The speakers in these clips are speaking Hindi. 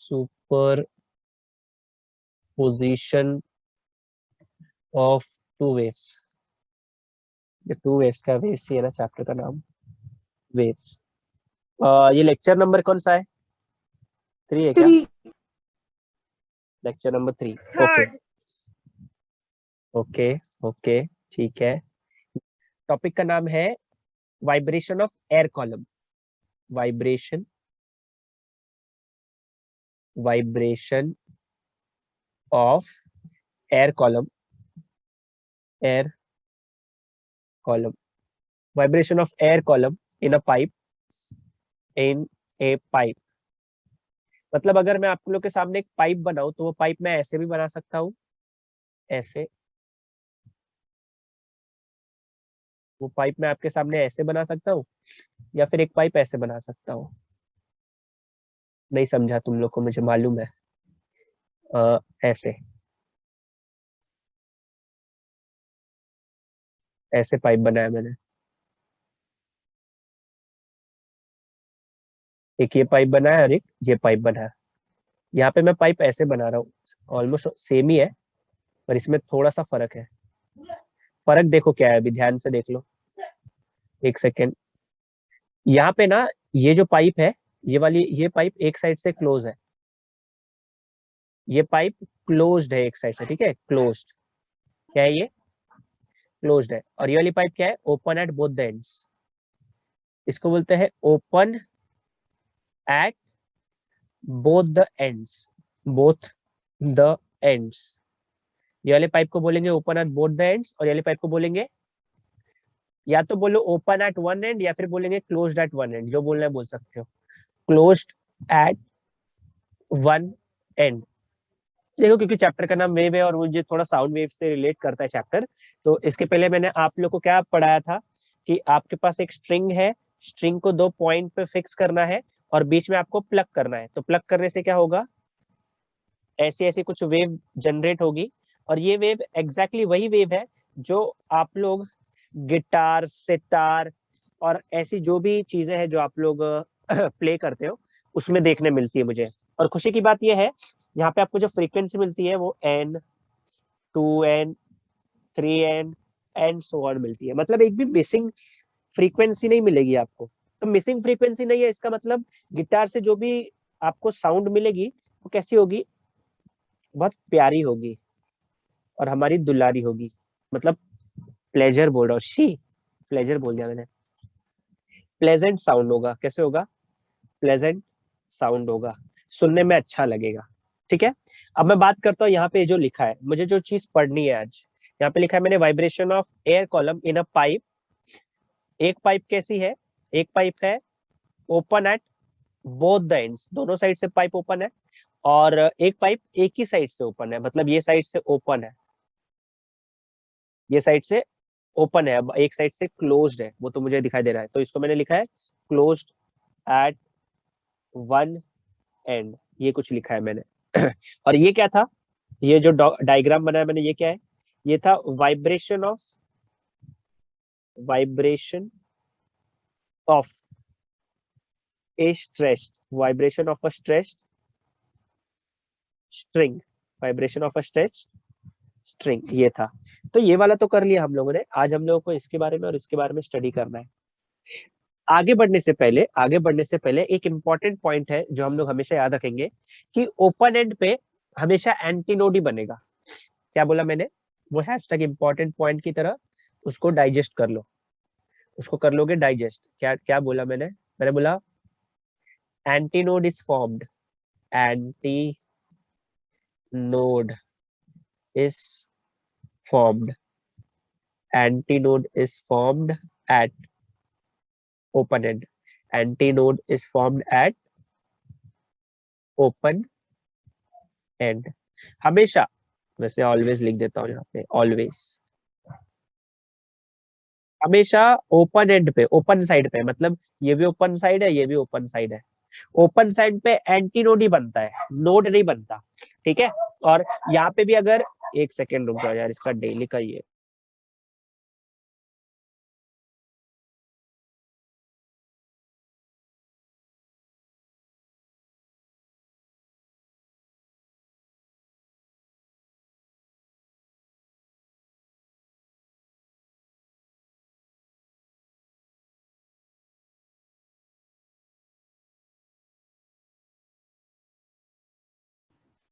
Super position of two waves. ये टू वेव्स का वेव्स ही है ना चैप्टर का नाम, वेव्स। ये लेक्चर नंबर कौन सा है? 3 है क्या? 3 lecture number 3। Okay okay okay, ठीक है। टॉपिक का नाम है vibration of air column. Vibration vibration of air column, air column, vibration of air column in a pipe, in a pipe. मतलब अगर मैं आप लोग के सामने एक पाइप बनाऊं तो वो पाइप मैं ऐसे भी बना सकता हूँ, ऐसे। वो पाइप मैं आपके सामने ऐसे बना सकता हूँ, या फिर एक पाइप ऐसे बना सकता हूँ। नहीं समझा तुम लोग को, मुझे मालूम है। ऐसे, ऐसे पाइप बनाया मैंने। एक ये पाइप बनाया और एक ये पाइप बनाया। यहाँ पे मैं पाइप ऐसे बना रहा हूँ, ऑलमोस्ट सेम ही है, पर इसमें थोड़ा सा फर्क है। फर्क देखो क्या है, अभी ध्यान से देख लो, एक सेकेंड। यहाँ पे ना ये जो पाइप है, ये वाली, ये पाइप एक साइड से क्लोज है, ये पाइप क्लोज्ड है एक साइड से, ठीक है, क्लोज्ड। क्या है ये? क्लोज्ड है। और ये वाली पाइप क्या है? Open at both the ends. इसको बोलते हैं open at both the ends, both the ends. ये वाले पाइप को बोलेंगे open at both the ends, और ये वाले पाइप को बोलेंगे, या तो बोलो ओपन एट वन एंड, या फिर बोलेंगे क्लोज्ड एट वन एंड। जो बोलना है बोल सकते हो, क्लोज्ड एट वन एंड। देखो क्योंकि चैप्टर का नाम वेव है और मुझे थोड़ा साउंड वेव से रिलेट करता है चैप्टर, तो इसके पहले मैंने आप लोग को क्या पढ़ाया था कि आपके पास एक स्ट्रिंग है, स्ट्रिंग को 2 पॉइंट पे फिक्स करना है और बीच में आपको प्लग करना है। तो प्लग करने से क्या होगा? ऐसी ऐसी कुछ वेव जनरेट होगी, और ये वेव एग्जैक्टली वही वेव है जो आप लोग गिटार, सितार और ऐसी जो भी चीजें हैं जो आप लोग प्ले करते हो उसमें देखने मिलती है मुझे। और खुशी की बात यह है, यहाँ पे आपको जो फ्रीक्वेंसी मिलती है वो n, 2n, 3n and so on मिलती है। मतलब एक भी मिसिंग फ्रीक्वेंसी नहीं मिलेगी आपको। तो मिसिंग फ्रीक्वेंसी नहीं है, इसका मतलब गिटार से जो भी आपको साउंड मिलेगी वो कैसी होगी? बहुत प्यारी होगी और हमारी दुलारी होगी। मतलब प्लेजर बोल रहा हूँ, शी प्लेजर बोल दिया मैंने। प्लेजेंट साउंड होगा। कैसे होगा? प्लेजेंट साउंड होगा, सुनने में अच्छा लगेगा। ठीक है, अब मैं बात करता हूँ यहाँ पे जो लिखा है, मुझे जो चीज पढ़नी है आज। यहाँ पे लिखा है मैंने vibration of air column in a pipe. एक पाइप कैसी है? एक पाइप है open at both the ends, दोनों साइड से पाइप ओपन है। और एक पाइप एक ही साइड से ओपन है, मतलब ये साइड से ओपन है, ये साइड से ओपन है। अब एक साइड से क्लोज्ड है, वो तो मुझे दिखाई दे रहा है, तो इसको मैंने लिखा है क्लोज्ड एट वन एंड। ये कुछ लिखा है मैंने। और ये क्या था? ये जो डायग्राम बनाया मैंने, ये क्या है? ये था vibration of A stressed, vibration of a stressed string, vibration of a stressed string, ये था। तो ये वाला तो कर लिया हम लोगों ने। आज हम लोगों को इसके बारे में और इसके बारे में स्टडी करना है। आगे बढ़ने से पहले एक इंपॉर्टेंट पॉइंट है जो हम लोग हमेशा याद रखेंगे, कि ओपन एंड पे हमेशा एंटीनोड ही बनेगा। क्या बोला मैंने? वो हैशटैग इंपॉर्टेंट पॉइंट की तरह उसको डाइजेस्ट कर लो, उसको कर लोगे डाइजेस्ट। क्या क्या बोला मैंने? मैंने बोला antinode is formed, anti node is formed, antinode is formed at open and, antinode is formed at open and. हमेशा, वैसे ऑलवेज लिख देता हूँ यहाँ पे, ऑलवेज, हमेशा ओपन एंड पे, ओपन साइड पे, मतलब ये भी ओपन साइड है, ये भी ओपन साइड है, ओपन साइड पे एंटीनोड ही बनता है, नोड नहीं बनता। ठीक है। और यहाँ पे भी अगर, एक सेकेंड रुक जाओ यार, इसका डेली का ये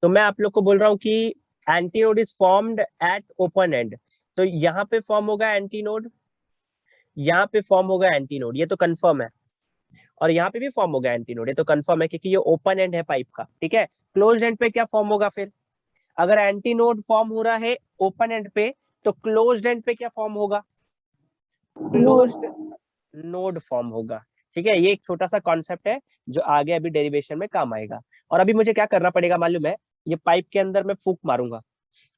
तो मैं आप लोग को बोल रहा हूँ कि antinode is formed at open and, तो यहाँ पे फॉर्म होगा एंटीनोड, यहाँ पे फॉर्म होगा एंटीनोड, ये तो कंफर्म है, और यहाँ पे भी फॉर्म होगा एंटीनोड, ये तो कंफर्म है क्योंकि ये ओपन एंड है पाइप का, ठीक है। क्लोज एंड पे क्या फॉर्म होगा फिर, अगर एंटीनोड फॉर्म हो रहा है ओपन एंड पे, तो क्लोज्ड एंड पे क्या फॉर्म होगा, क्लोज्ड नोड फॉर्म होगा, ठीक है। ये एक छोटा सा कॉन्सेप्ट है जो आगे अभी डेरिवेशन में काम आएगा। और अभी मुझे क्या करना पड़ेगा मालूम है, ये पाइप के अंदर मैं फूक मारूंगा,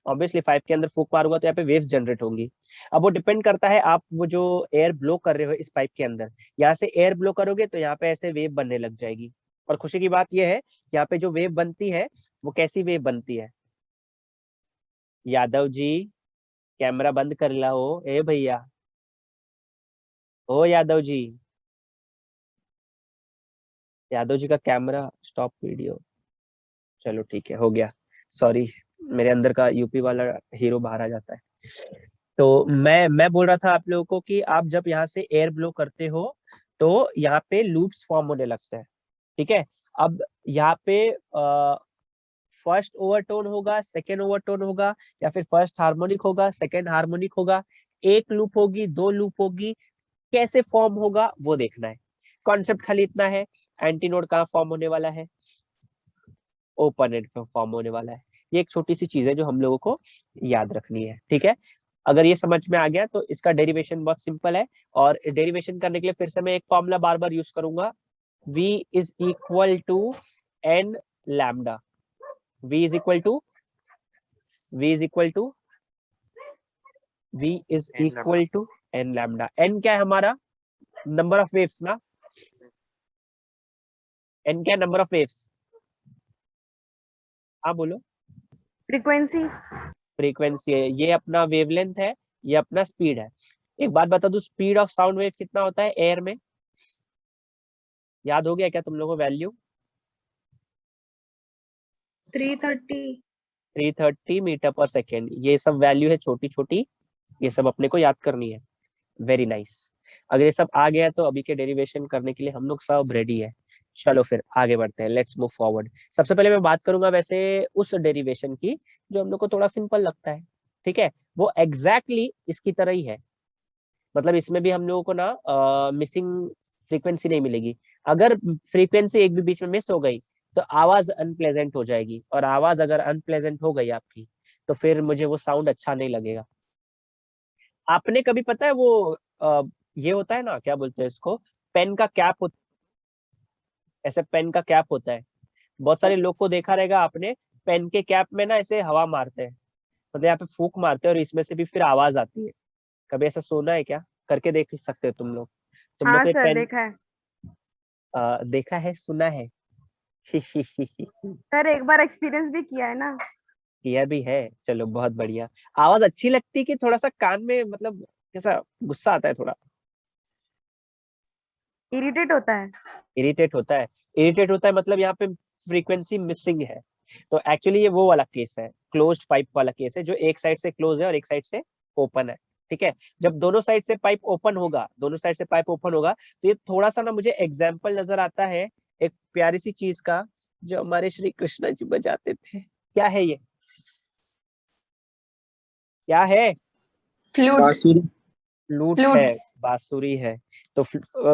ऑब्वियसली पाइप के अंदर फूक मारूंगा तो यहाँ पे वेव्स जनरेट होंगी। अब वो डिपेंड करता है, आप वो जो एयर ब्लो कर रहे हो इस पाइप के अंदर, यहाँ से एयर ब्लो करोगे तो यहाँ पे ऐसे वेव बनने लग जाएगी। और खुशी की बात यह है, यहाँ पे जो वेव बनती है वो कैसी वेव बनती है, यादव जी कैमरा बंद कर लाओ, ए भैया, ओ यादव जी, यादव जी का कैमरा स्टॉप वीडियो, चलो ठीक है, हो गया, सॉरी, मेरे अंदर का यूपी वाला हीरो बाहर आ जाता है। तो मैं बोल रहा था आप लोगों को कि आप जब यहाँ से एयर ब्लो करते हो तो यहाँ पे लूप्स फॉर्म होने लगते हैं, ठीक है। अब यहाँ पे फर्स्ट ओवरटोन होगा, सेकेंड ओवरटोन होगा, या फिर फर्स्ट हार्मोनिक होगा, सेकेंड हार्मोनिक होगा, एक लूप होगी, दो लूप होगी, कैसे फॉर्म होगा वो देखना है। कॉन्सेप्ट खाली इतना है, एंटीनोड कहाँ फॉर्म होने वाला है, ओपन एंड पे फॉर्म होने वाला है। ये एक छोटी सी चीज है जो हम लोगों को याद रखनी है, ठीक है। अगर ये समझ में आ गया तो इसका डेरिवेशन बहुत सिंपल है, और डेरिवेशन करने के लिए फिर से मैं एक फॉर्मूला बार बार यूज करूंगा, v is equal to N lambda, v is equal to v is equal to v is equal to N lambda. N क्या है हमारा, नंबर ऑफ वेव्स ना, एन क्या है, नंबर ऑफ वेव्स, हाँ बोलो, फ्रीक्वेंसी, फ्रीक्वेंसी है, ये अपना वेवलेंथ है, ये अपना स्पीड है। एक बात बता दूं, स्पीड ऑफ साउंड वेव कितना होता है एयर में, याद हो गया क्या तुम लोगों को वैल्यू, 330 330 मीटर पर सेकेंड, ये सब वैल्यू है छोटी छोटी, ये सब अपने को याद करनी है। वेरी नाइस, अगर ये सब आ गया तो अभी के डेरिवेशन करने के लिए हम लोग सब रेडी है। चलो फिर आगे बढ़ते हैं, लेट्स मूव फॉरवर्ड। सबसे पहले मैं बात करूंगा वैसे उस डेरिवेशन की जो हम लोग को थोड़ा सिंपल लगता है, ठीक है। वो एग्जैक्टली इसकी तरह ही है, मतलब इसमें भी हम लोगों को ना मिसिंग फ्रीक्वेंसी नहीं मिलेगी। अगर फ्रीक्वेंसी एक भी बीच में मिस हो गई तो आवाज अनप्लेजेंट हो जाएगी, और आवाज अगर अनप्लेजेंट हो गई आपकी तो फिर मुझे वो साउंड अच्छा नहीं लगेगा। आपने कभी, पता है वो ये होता है ना, क्या बोलते हैं इसको, पेन का कैप होता, ऐसे पेन का कैप होता है, बहुत सारे लोग को देखा रहेगा आपने, पेन के कैप में ना ऐसे हवा मारते हैं, मतलब यहाँ पे फूक मारते हैं और इसमें से भी फिर आवाज आती है। कभी ऐसा सुना है क्या, करके देख सकते हो तुम लोग, तुम लोग हाँ के सर पेन, देखा है देखा है, सुना है, सर, एक बार एक्सपीरियंस भी किया है ना। किया भी है, चलो बहुत बढ़िया। आवाज अच्छी लगती है कि थोड़ा सा कान में, मतलब कैसा गुस्सा आता है थोड़ा, इरिटेट होता है। इरिटेट होता है, इरिटेट होता है, मतलब यहाँ पे फ्रीक्वेंसी मिसिंग है। तो एक्चुअली ये वो वाला केस है, क्लोज्ड पाइप वाला केस है, जो एक साइड से क्लोज है और एक साइड से ओपन है, ठीक है। जब दोनों साइड से पाइप ओपन होगा, दोनों साइड से पाइप ओपन होगा, तो ये थोड़ा सा ना मुझे एग्जाम्पल नजर आता है एक प्यारी सी चीज का, जो हमारे श्री कृष्ण जी बजाते थे। क्या है ये, क्या है, फ्लूट। बांसुरी। फ्लूट है, फ्लूट। बांसुरी है। तो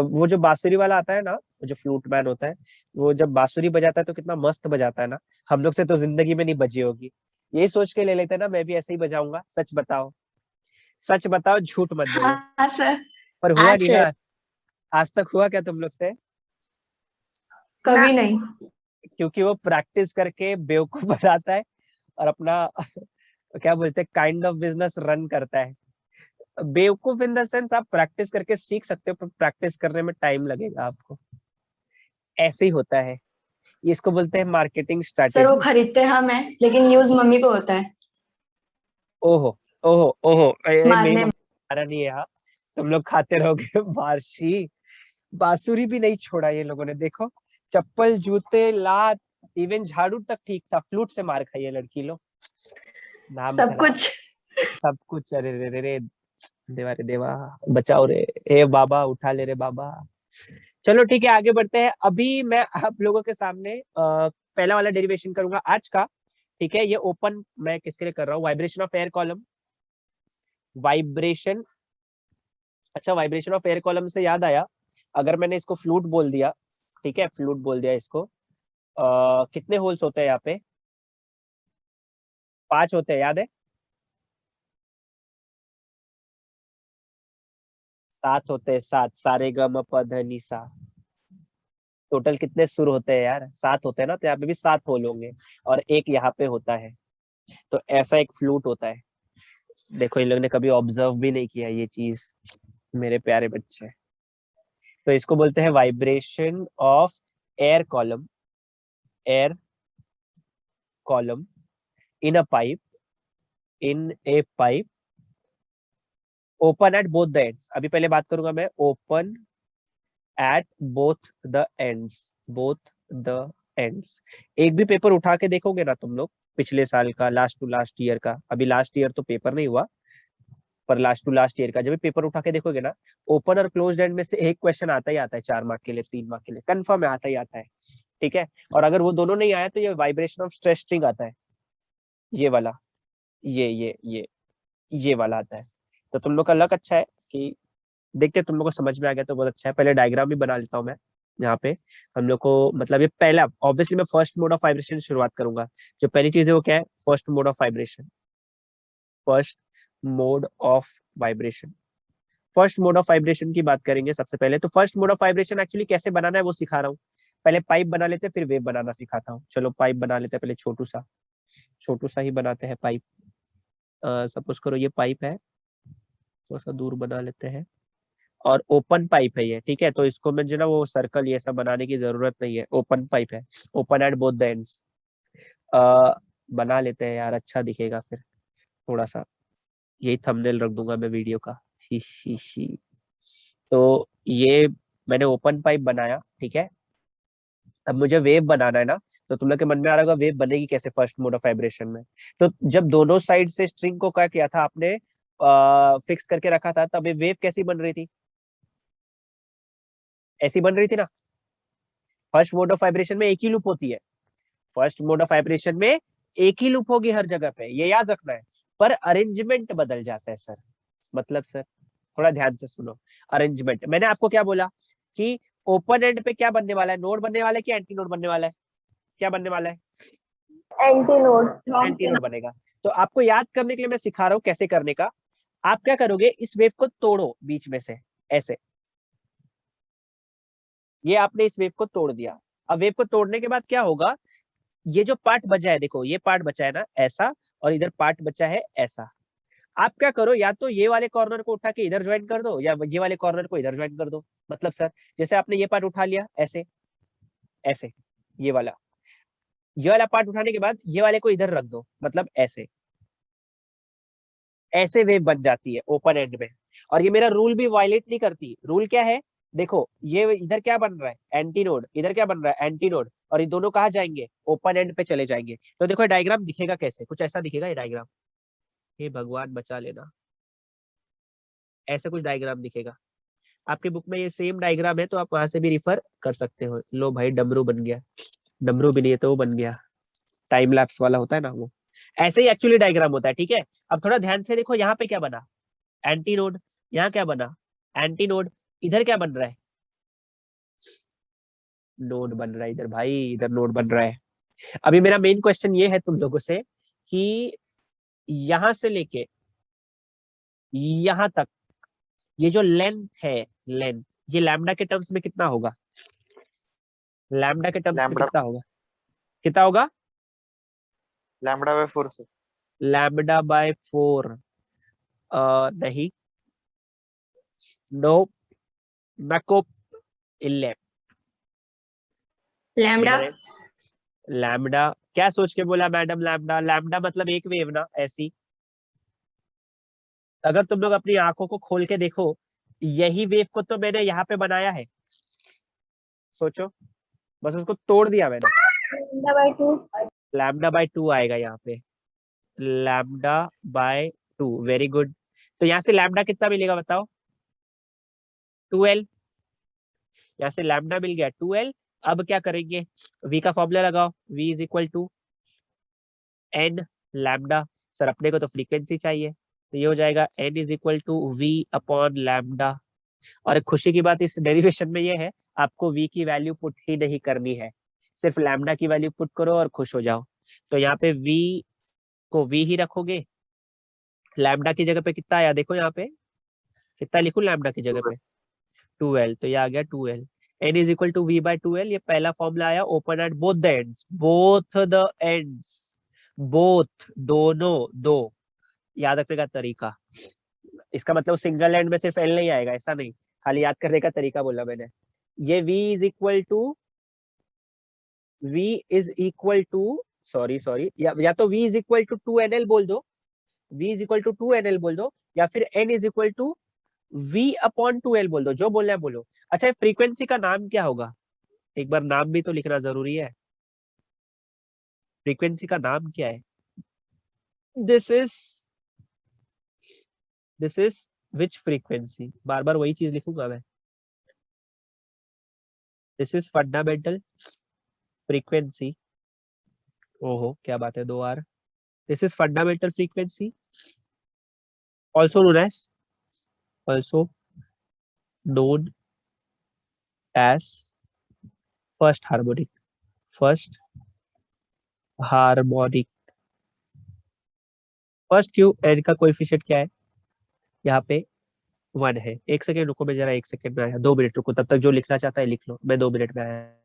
वो जो बांसुरी वाला आता है ना, वो जो फ्लूट मैन होता है, वो जब बांसुरी बजाता है तो कितना मस्त बजाता है ना, हम लोग से तो जिंदगी में नहीं बजी होगी। यही सोच के ले लेते हैं ना, मैं भी ऐसे ही बजाऊंगा, सच बताओ, सच बताओ, झूठ मत बोलो। हाँ सर। पर हुआ हाँ नहीं सर। ना, आज तक हुआ क्या तुम लोग से, कभी नहीं। क्योंकि वो प्रैक्टिस करके बेवकूफ बनाता है और अपना क्या बोलते हैं, काइंड ऑफ बिजनेस रन करता है। बेवकूफ इन द सेंस, आप प्रैक्टिस करके सीख सकते हो, पर प्रैक्टिस करने में टाइम लगेगा आपको, ऐसे ही होता है। इसको बोलते हैं मार्केटिंग सर वो स्ट्रैटेजी। खरीदते हम हैं लेकिन यूज मम्मी को होता है। ओहो, ओहो, ओहो, मेरी मारने। मम्मी खाना नहीं है, हाँ, तुम लोग खाते रहोगे। बार्शी, बांसुरी भी नहीं छोड़ा ये लोगों ने, देखो, चप्पल, जूते, लात, इवन झाड़ू तक ठीक था, फ्लूट से मार खाई है लड़की लोग, नाम सब खराब, कुछ। सब कुछ। अरे रे रे रे, देवा रे देवा, बचाओ रे, ए बाबा उठा ले रे बाबा। चलो ठीक है, आगे बढ़ते हैं। अभी मैं आप लोगों के सामने पहला वाला डेरिवेशन करूंगा आज का, ठीक है, ये ओपन मैं किसके लिए कर रहा हूँ, vibration of air column, vibration. अच्छा, वाइब्रेशन ऑफ एयर कॉलम से याद आया, अगर मैंने इसको फ्लूट बोल दिया, ठीक है, फ्लूट बोल दिया इसको, कितने होल्स होते हैं यहाँ पे, 5 होते हैं, याद है, 7 होते हैं, 7, सारे ग म प ध नि सा। टोटल कितने सुर होते हैं यार, 7 होते हैं ना, तो यहाँ पे भी 7 होल होंगे, और एक यहाँ पे होता है। तो ऐसा एक फ्लूट होता है। देखो, इन लोगों ने कभी ऑब्जर्व भी नहीं किया ये चीज, मेरे प्यारे बच्चे। तो इसको बोलते हैं vibration of air column, air column in a pipe, in a pipe open at both the ends. अभी पहले बात करूंगा मैं, open at both the ends, both the ends. एक भी पेपर उठा के देखोगे ना तुम लोग, पिछले साल का, लास्ट टू लास्ट ईयर का, अभी लास्ट ईयर तो पेपर नहीं हुआ, पर लास्ट टू लास्ट ईयर का जब भी पेपर उठा के देखोगे ना, ओपन और क्लोज्ड एंड में से एक क्वेश्चन आता ही आता है, 4 मार्क के लिए, 3 मार्क के लिए, कंफर्म आता ही आता है। ठीक है, और अगर वो दोनों नहीं आया तो ये वाइब्रेशन ऑफ स्ट्रेस स्ट्रिंग आता है, ये वाला, ये वाला आता है। तो तुम लोग का लक अच्छा है कि देखते तुम लोग को समझ में आ गया तो बहुत अच्छा है। पहले डायग्राम भी बना लेता हूँ मैं यहाँ पे, हम लोग को मतलब ये पहला, ऑब्वियसली मैं फर्स्ट मोड ऑफ वाइब्रेशन से शुरुआत करूंगा। जो पहली चीज है वो क्या है, first mode of vibration, first mode of vibration. First mode of vibration की बात करेंगे सबसे पहले। तो first mode of vibration actually कैसे बनाना है वो सिखा रहा हूँ। पहले पाइप बना लेते हैं, फिर वेव बनाना सिखाता हूँ। चलो पाइप बना लेते हैं, पहले छोटू सा ही बनाते हैं पाइप। सपोज करो ये पाइप है, थोड़ा सा दूर बना लेते हैं, और ओपन पाइप है ये, ठीक है। तो इसको मैं जो ना वो सर्कल ये सब बनाने की जरूरत नहीं है, ओपन पाइप है, open at both the ends. बना लेते हैं यार, अच्छा दिखेगा फिर थोड़ा सा, यही थंबनेल रख दूंगा मैं वीडियो का। ही। तो ये मैंने ओपन पाइप बनाया, ठीक है। अब मुझे वेव बनाना है ना, तो तुम लोग के मन में आ रहा होगा वेव बनेगी कैसे फर्स्ट मोड ऑफ वाइब्रेशन में। तो जब दोनों साइड से स्ट्रिंग को क्या किया था आपने, फिक्स करके रखा था, तब ये वेव कैसी बन रही थी, ऐसी बन रही थी ना। फर्स्ट मोड ऑफ वाइब्रेशन में एक ही लूप होती है, फर्स्ट मोड ऑफ वाइब्रेशन में एक ही लूप होगी हर जगह पे, ये याद रखना है। पर अरेंजमेंट बदल जाता है सर, मतलब सर थोड़ा ध्यान से सुनो। अरेंजमेंट मैंने आपको क्या बोला कि ओपन एंड पे क्या बनने वाला है, नोड बनने वाला है कि एंटी नोड बनने वाला है, क्या बनने वाला है, एंटी नोड। एंटी नोड बनेगा। तो आपको याद करने के लिए मैं सिखा रहा हूँ कैसे करने का। आप क्या करोगे, इस वेव को तोड़ो बीच में से, ऐसे, ये आपने इस वेव को तोड़ दिया। अब वेव को तोड़ने के बाद क्या होगा, ये जो पार्ट बचा है, देखो ये पार्ट बचा है ना ऐसा, और इधर पार्ट बचा है ऐसा। आप क्या करो, या तो ये वाले कॉर्नर को उठा के इधर ज्वाइन कर दो, या ये वाले कॉर्नर को इधर ज्वाइन कर दो। मतलब सर जैसे आपने ये पार्ट उठा लिया ऐसे, ऐसे, ये वाला पार्ट उठाने के बाद ये वाले को इधर रख दो, मतलब ऐसे, ऐसे वेव बन जाती है ओपन एंड में। और ये मेरा रूल भी वायलेट नहीं करती। रूल क्या है, देखो ये इधर क्या बन रहा है, एंटी नोड, इधर क्या बन रहा है, एंटी नोड, और ये दोनों कहाँ जाएंगे, ओपन एंड पे चले जाएंगे। तो देखो डायग्राम दिखेगा कैसे, कुछ ऐसा दिखेगा ये डायग्राम, हे भगवान बचा लेना, ऐसे कुछ डायग्राम दिखेगा आपके बुक में। ये सेम डायग्राम है तो आप वहां से भी रिफर कर सकते हो। लो भाई डमरू बन गया, डमरू भी नहीं है तो वो बन गया, टाइम लैप्स वाला होता है ना वो, ऐसे ही एक्चुअली डायग्राम होता है, ठीक है। अब थोड़ा ध्यान से देखो, यहाँ पे क्या बना, एंटी नोड, यहाँ क्या बना, एंटी नोड, इधर क्या बन रहा है, नोड बन रहा है इधर भाई, इधर नोड बन रहा है। अभी मेरा मेन क्वेश्चन ये है तुम लोगों से कि यहां से लेके यहां तक ये जो लेंथ है, लेंथ, ये लैम्डा के टर्म्स में कितना होगा, लैम्डा के टर्म्स में लैम्बडा कितना होगा, कितना होगा, लैम्बडा बाय 4 से लैम्डा बाय 4। नहीं, नो, नको, 11। लैम्डा। लैम्डा क्या सोच के बोला मैडम, लैम्डा, लैम्डा मतलब एक वेव ना, ऐसी। अगर तुम लोग अपनी आंखों को खोल के देखो, यही वेव को तो मैंने यहाँ पे बनाया है, सोचो, बस उसको तोड़ दिया मैंने। लैम्डा बाय 2 आएगा यहाँ पे, लैम्डा बाय 2, वेरी गुड। तो यहाँ से लैम्डा कितना मिलेगा बताओ, 12। यहाँ से लैम्डा मिल गया 12। अब क्या करेंगे, v का फॉर्मूला लगाओ, v is equal to N lambda, sir अपने को तो फ्रीक्वेंसी चाहिए, तो ये हो जाएगा N is equal to V upon lambda. और एक खुशी की बात इस डेरिवेशन में ये है, आपको वी की वैल्यू पुट ही नहीं करनी है, सिर्फ लैम्डा की वैल्यू पुट करो और खुश हो जाओ। तो यहाँ पे वी को वी ही रखोगे, लैम्डा की जगह पे कितना आया देखो, यहाँ पे कितना लिखूं लैम्डा की जगह पे, 2l, तो ये आ गया 2l। n is equal to V by 2l, ये पहला फॉर्मूला आया, open at both the ends, both the ends, both दोनों, दो, याद रखने का तरीका, इसका मतलब सिंगल एंड में सिर्फ l नहीं आएगा, ऐसा नहीं, खाली याद करने का तरीका बोला मैंने। ये v is equal to, v is equal to, sorry sorry, या तो v is equal to 2nl बोल दो, v is equal to 2nl बोल दो, या फिर n is equal to v upon 2l बोल दो, जो बोलना है बोलो। अच्छा, फ्रीक्वेंसी का नाम क्या होगा, एक बार नाम भी तो लिखना जरूरी है, फ्रीक्वेंसी का नाम क्या है? This is, this is which frequency, बार बार वही चीज लिखूंगा मैं, दिस इज फंडामेंटल फ्रीक्वेंसी, ओहो क्या बात है, 2 R, this is fundamental frequency, also known as, also known as first harmonic, first harmonic. First Q, N का कोएफिशिएंट क्या है यहाँ पे, 1 है। 1 सेकेंड रुको, मैं जरा 1 सेकेंड में आया, 2 मिनट रुको, तब तक जो लिखना चाहता है लिख लो, मैं 2 मिनट में आया।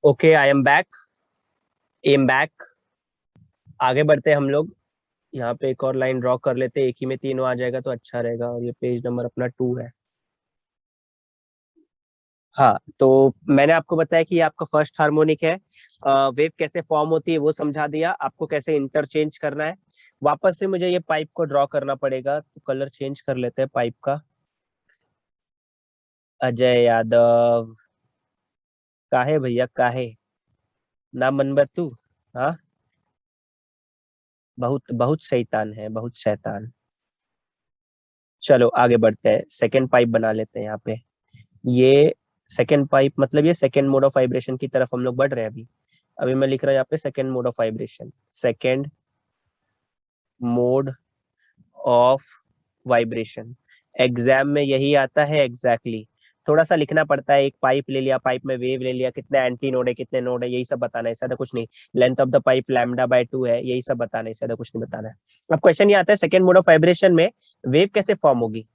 Okay, I am back, am back. आगे बढ़ते हैं हम लोग, यहाँ पे एक और लाइन ड्रॉ कर लेते हैं, एक ही में तीनों आ जाएगा तो अच्छा रहेगा, और ये पेज नंबर अपना 2 है। हाँ, तो मैंने आपको बताया कि ये आपका फर्स्ट हार्मोनिक है, वेव कैसे फॉर्म होती है वो समझा दिया, आपको कैसे इंटरचेंज करना है। वापस से मुझे ये पाइप को ड्रॉ करना पड़ेगा, तो कलर चेंज कर लेते हैं पाइप का। अजय यादव, काहे भैया काहे, ना मन बतू, हाँ, बहुत बहुत शैतान है, बहुत शैतान। चलो आगे बढ़ते हैं, सेकेंड पाइप बना लेते हैं यहाँ पे। ये सेकेंड पाइप, मतलब ये सेकेंड मोड ऑफ वाइब्रेशन की तरफ हम लोग बढ़ रहे हैं अभी। अभी मैं लिख रहा हूँ यहाँ पे second mode of vibration, second mode of vibration. Exam में यही आता है एग्जैक्टली exactly. थोड़ा सा लिखना पड़ता है, एक पाइप ले लिया, पाइप में वेव ले लिया, कितने एंटी नोड है, कितने नोड है, यही सब बताना है, ज्यादा कुछ नहीं। Length of the pipe lambda by 2 है, यही सब बताना है, ज्यादा कुछ नहीं बताना है। अब क्वेश्चन ये आता है, सेकेंड मोड ऑफ वाइब्रेशन में वेव कैसे फॉर्म होगी,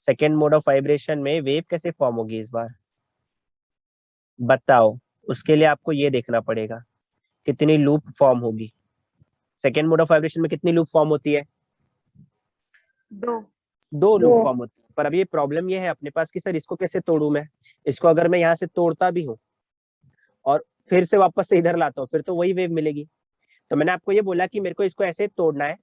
सेकेंड मोड ऑफ वाइब्रेशन में वेव कैसे फॉर्म होगी इस बार बताओ। उसके लिए आपको ये देखना पड़ेगा कितनी लूप फॉर्म होगी, सेकेंड मोड ऑफ वाइब्रेशन में कितनी लूप फॉर्म होती है, 2। 2 लूप दो। फॉर्म होती है। पर अभी ये प्रॉब्लम ये है अपने पास कि सर इसको कैसे तोड़ू मैं, इसको अगर मैं यहाँ से तोड़ता भी हूँ और फिर से वापस से इधर लाता हूँ, फिर तो वही वेव मिलेगी। तो मैंने आपको ये बोला कि मेरे को इसको ऐसे तोड़ना है,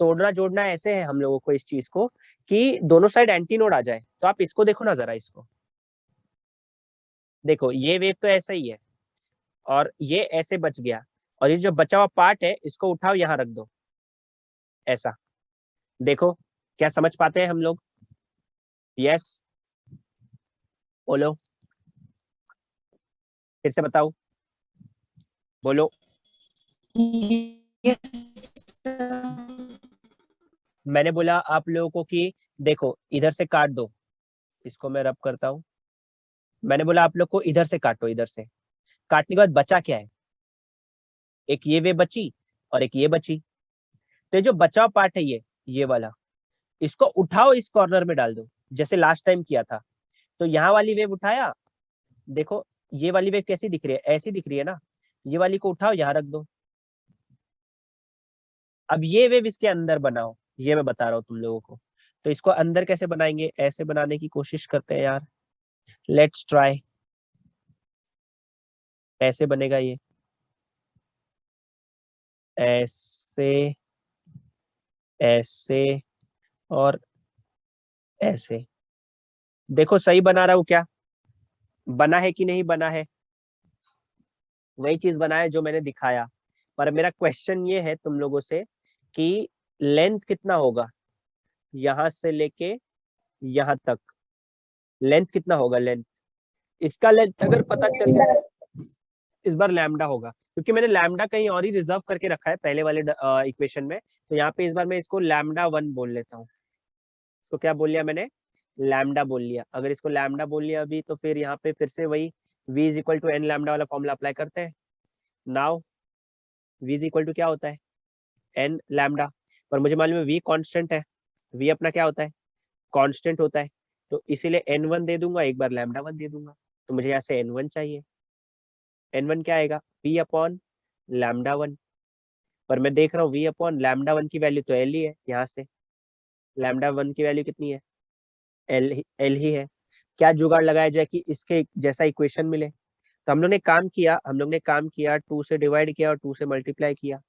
तोड़ना जोड़ना ऐसे है हम लोगों को इस चीज को कि दोनों साइड एंटी नोड आ जाए। तो आप इसको देखो ना जरा, इसको देखो ये वेव तो ऐसा ही है और ये ऐसे बच गया, और ये जो बचा हुआ पार्ट है इसको उठाओ यहाँ रख दो ऐसा। देखो क्या समझ पाते हैं हम लोग? यस बोलो, फिर से बताओ, बोलो। मैंने बोला आप लोगों को कि देखो इधर से काट दो, इसको मैं रब करता हूँ। मैंने बोला आप लोग को इधर से काटो, इधर से काटने के बाद बचा क्या है? एक ये वे बची और एक ये बची। तो ये जो बचा हुआ पार्ट है ये वाला, इसको उठाओ इस कॉर्नर में डाल दो, जैसे लास्ट टाइम किया था। तो यहाँ वाली वेव उठाया, देखो ये वाली वेव कैसी दिख रही है? ऐसी दिख रही है ना। ये वाली को उठाओ यहाँ रख दो। अब ये वेव इसके अंदर बनाओ, ये मैं बता रहा हूँ तुम लोगों को। तो इसको अंदर कैसे बनाएंगे? ऐसे बनाने की कोशिश करते हैं यार, लेट्स ट्राई। ऐसे बनेगा ये, ऐसे, ऐसे और ऐसे। देखो सही बना रहा हूँ क्या? बना है कि नहीं बना है? वही चीज बना है जो मैंने दिखाया। पर मेरा क्वेश्चन ये है तुम लोगों से कि लेंथ कितना होगा यहां से लेके यहां तक? लेंथ कितना होगा? लेंथ, इसका लेंथ अगर पता चल जाए, इस बार लैम्डा होगा, क्योंकि मैंने लैम्डा कहीं और ही रिजर्व करके रखा है पहले वाले इक्वेशन में। तो यहाँ पे इस बार मैं इसको लैम्डा 1 बोल लेता हूँ। इसको क्या बोल लिया मैंने? लैम्डा बोल लिया। अगर इसको लैम्डा बोल लिया अभी, तो फिर यहाँ पे फिर से वही v is equal to N lambda वाला फॉर्मूला अप्लाई करते हैं। Now v is equal to क्या होता है? N lambda. पर मुझे मालूम है v कांस्टेंट है, v अपना क्या होता है? कांस्टेंट होता है। तो इसीलिए n1 दे दूंगा, एक बार लैम्डा 1 दे दूंगा। तो मुझे यहाँ से n1 चाहिए। n1 क्या आएगा? v upon lambda 1। पर मैं देख रहा हूँ v अपॉन लैम्डा 1 की वैल्यू तो l ही है। यहाँ से लैम्डा 1 की वैल्यू कितनी है? l ही है। क्या जुगाड़ लगाया जाए कि इसके जैसा इक्वेशन मिले? तो हम लोग ने काम किया 2 से डिवाइड किया और 2 से मल्टीप्लाई किया,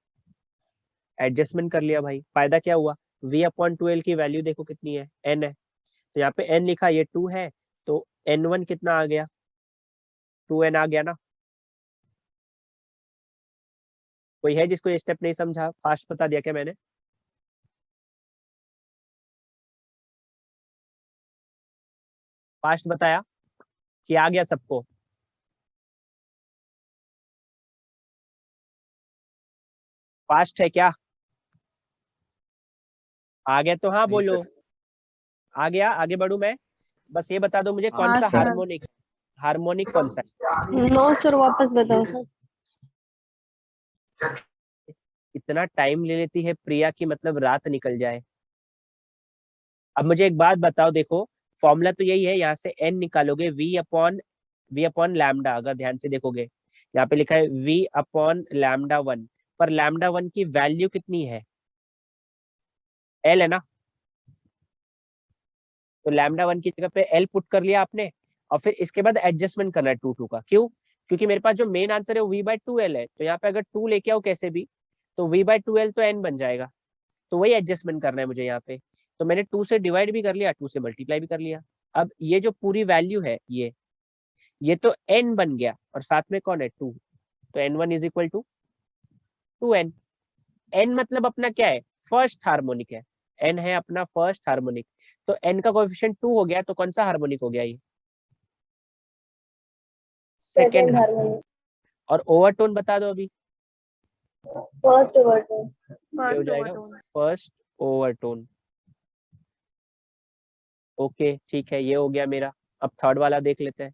एडजस्टमेंट कर लिया भाई। फायदा क्या हुआ? v अपॉन 2l की वैल्यू देखो कितनी है? n है। तो यहाँ पे n लिखा, ये 2 है, तो n1 कितना आ गया? 2n आ गया ना। कोई है जिसको ये स्टेप नहीं समझा? फास्ट बता दिया क्या मैंने? फास्ट बताया कि आ गया सबको? फास्ट है क्या? आ गया तो हाँ नहीं बोलो। सर। आ गया? आगे बढ़ू मैं? बस ये बता दो मुझे कौन हाँ सा सर। हार्मोनिक, हार्मोनिक कौन सा नो सर, वापस बताओ सर। है? इतना टाइम ले लेती है प्रिया की मतलब रात निकल जाए। अब मुझे एक बात बताओ, देखो फॉर्मूला तो यही है, यहाँ से n निकालोगे v अपॉन लैम्डा। अगर ध्यान से देखोगे यहाँ पे लिखा है v अपॉन लैम्डा 1, पर लैम्डा 1 की वैल्यू कितनी है? l है ना। तो लैम्डा 1 की जगह पे l पुट कर लिया आपने, और फिर इसके बाद एडजस्टमेंट करना है 2 का। क्यों? क्योंकि मेरे पास जो मेन आंसर है वो v/2l है। तो यहाँ पे अगर 2 लेके आओ कैसे भी, तो v/2l तो n बन जाएगा। तो वही एडजस्टमेंट करना है मुझे यहाँ पे। तो मैंने 2 से डिवाइड भी कर लिया, 2 से मल्टीप्लाई भी कर लिया। अब ये जो पूरी वैल्यू है ये तो n बन गया, और साथ में कौन है? 2। तो n1 is equal to 2n। n मतलब अपना क्या है? फर्स्ट हार्मोनिक है। n है अपना फर्स्ट हार्मोनिक। तो n का कोएफिशिएंट 2 हो गया, तो कौन सा हार्मोनिक हो गया ये? Second second harmonic. हार्मोनिक। और ओवरटोन बता दो अभी, फर्स्ट ओवरटोन। ये हो फर्स्ट जाएगा ओवरटोन। First overtone. ओके ठीक है, ये हो गया मेरा। अब थर्ड वाला देख लेते हैं।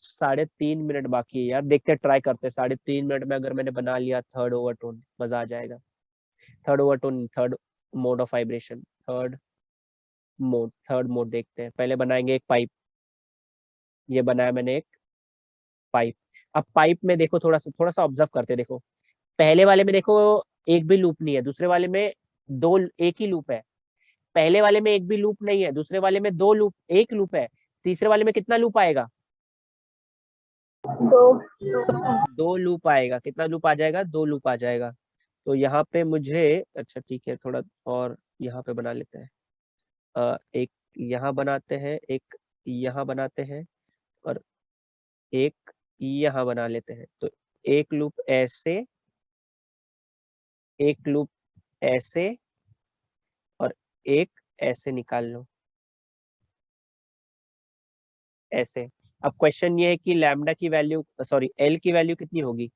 3.5 मिनट बाकी है यार, देखते हैं, ट्राई करते हैं। 3.5 मिनट में अगर मैंने बना लिया थर्ड ओवरटोन, मजा आ जाएगा। Third overtone, third mode of vibration, third mode देखते हैं। पहले बनाएंगे एक पाइप। ये बनाया मैंने एक पाइप। अब पाइप में देखो, थोड़ा सा ऑब्जर्व करते हैं। देखो पहले वाले में देखो एक भी लूप नहीं है, दूसरे वाले में दो, एक ही लूप है। पहले वाले में एक भी लूप नहीं है, दूसरे वाले में दो लूप, एक लूप है। तीसरे वाले में कितना लूप आएगा? दो। 2 लूप आएगा। कितना लूप आ जाएगा? 2 लूप आ जाएगा। तो यहाँ पे मुझे, अच्छा ठीक है, थोड़ा और यहाँ पे बना लेते हैं। एक यहाँ बनाते हैं, एक यहाँ बनाते हैं, और एक यहाँ बना लेते हैं, तो एक लूप ऐसे, एक लूप ऐसे और एक ऐसे निकाल लो, ऐसे। अब क्वेश्चन ये है कि लैम्डा की वैल्यू, सॉरी एल की वैल्यू कितनी होगी।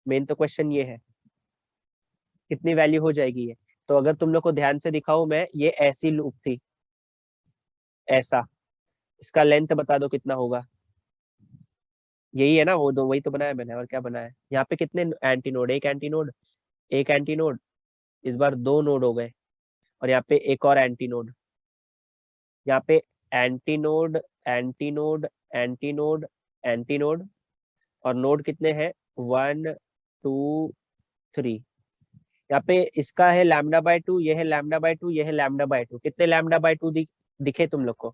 मेन तो क्वेश्चन ये है कितनी वैल्यू हो जाएगी ये। तो अगर तुम लोग को ध्यान से दिखाऊं मैं, ये ऐसी लूप थी, ऐसा, इसका लेंथ बता दो कितना होगा। यही है ना, वो दो वही तो बनाया मैंने, और क्या बनाया। यहाँ पे कितने एंटी नोड, एक एंटी नोड, एक एंटी नोड, इस बार दो नोड हो गए, और यहाँ पे एक और एंटी नोड, यहाँ पे anti node, anti node, anti node, anti node, और नोड कितने हैं, 1 2 3। यहाँ पे इसका है लैम्डा बाय 2, ये है लैम्डा बाय 2, ये है लैम्डा बाय 2। कितने लैम्डा बाय 2 दिखे तुम लोग को,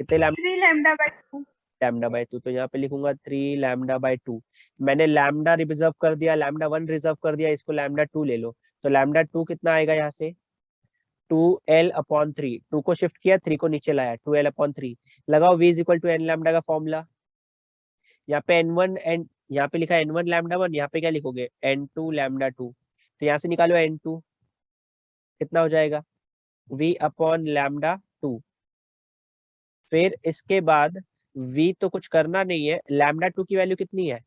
कितने 3 लैम्डा बाय 2। Lambda by 2। तो यहाँ पे लिखूंगा 3 लैम्डा बाय 2। मैंने लैम्डा रिजर्व कर दिया, लैम्डा 1 रिजर्व कर दिया, इसको लैम्डा 2 ले लो। तो लैम्डा 2 कितना आएगा यहाँ से, 2l/3। 2 को शिफ्ट किया, 3 को नीचे लाया, 2l/3। लगाओ v is equal to N lambda का फॉर्मूला। यहाँ पे n1 एंड यहाँ पे लिखा है n1 लैम्डा 1, यहाँ पे क्या लिखोगे n2 लैम्डा 2। तो यहाँ से निकालो n2 कितना हो जाएगा, v/λ2। फिर इसके बाद v तो कुछ करना नहीं है, लैम्डा 2 की वैल्यू कितनी है,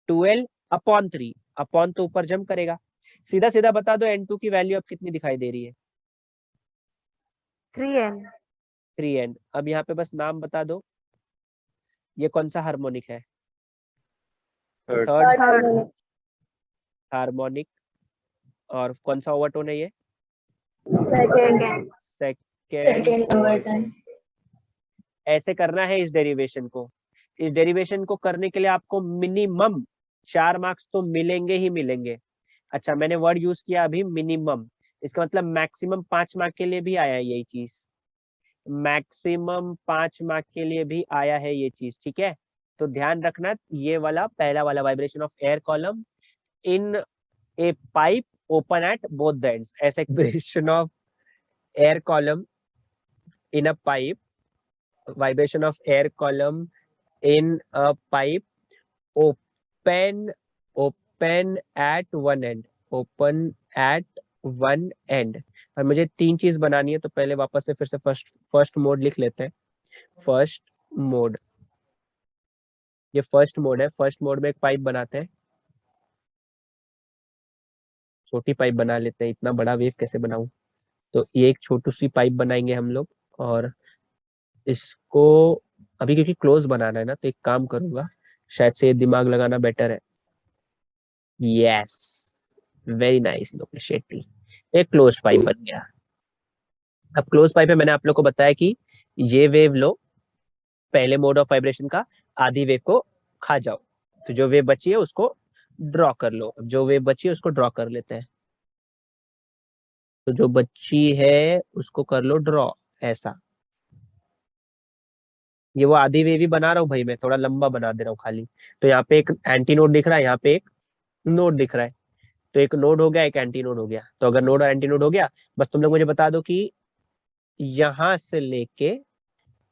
12/3। अपॉन तो ऊपर जम करेगा। सीधा सीधा बता दो n2 की वैल्यू अब कितनी दिखाई दे रही है, 3n। 3n। अब यहाँ पे बस नाम बता दो, ये कौन सा हार्मोनिक है, Third. Third third harmonic. Harmonic. और कौन सा ओवरटोन है ये, सेकंड। सेकेंड। Second overtone. ऐसे करना है इस डेरिवेशन को। इस डेरिवेशन को करने के लिए आपको मिनिमम 4 मार्क्स तो मिलेंगे ही मिलेंगे। अच्छा मैंने वर्ड यूज किया अभी मिनिमम, इसका मतलब मैक्सिमम 5 मार्क के लिए भी आया है यही चीज, मैक्सिमम 5 मार्क के लिए भी आया है ये चीज, ठीक है। तो ध्यान रखना, ये वाला पहला वाला vibration of air column in a pipe open at both the ends, ऐसे vibration of air column in a pipe, vibration of air column in a pipe open at one end, open at one end। और मुझे 3 चीज बनानी है, तो पहले वापस से फिर से फर्स्ट मोड लिख लेते हैं। फर्स्ट मोड, ये फर्स्ट मोड है। फर्स्ट मोड में एक पाइप बनाते हैं, छोटी पाइप बना लेते हैं, इतना बड़ा वेव कैसे बनाऊं। तो ये एक छोटी सी पाइप बनाएंगे हम लोग, और इसको अभी क्योंकि क्लोज बनाना है ना, तो एक काम करूंगा, शायद से दिमाग लगाना बेटर है। Yes, very nice Lokesh Shetty, एक क्लोज पाइप बन गया। अब क्लोज पाइप में मैंने आप लोग को बताया कि ये वेव लो, पहले मोड ऑफ वाइब्रेशन का आधी वेव को खा जाओ, तो जो वेव बची है उसको ड्रॉ कर लो। अब जो वेव बची है उसको ड्रॉ कर लेते हैं, तो जो बची है उसको कर लो ड्रॉ, ऐसा। ये वो आधी वेव ही बना रहा हूँ भाई, मैं थोड़ा लंबा बना दे रहा हूँ खाली। तो यहाँ पे एक एंटी नोड दिख रहा है, यहाँ पे एक नोड दिख रहा है, तो एक नोड हो गया, एक एंटी नोड हो गया। तो अगर नोड और एंटी नोड हो गया, बस तुम लोग मुझे बता दो कि यहां से लेके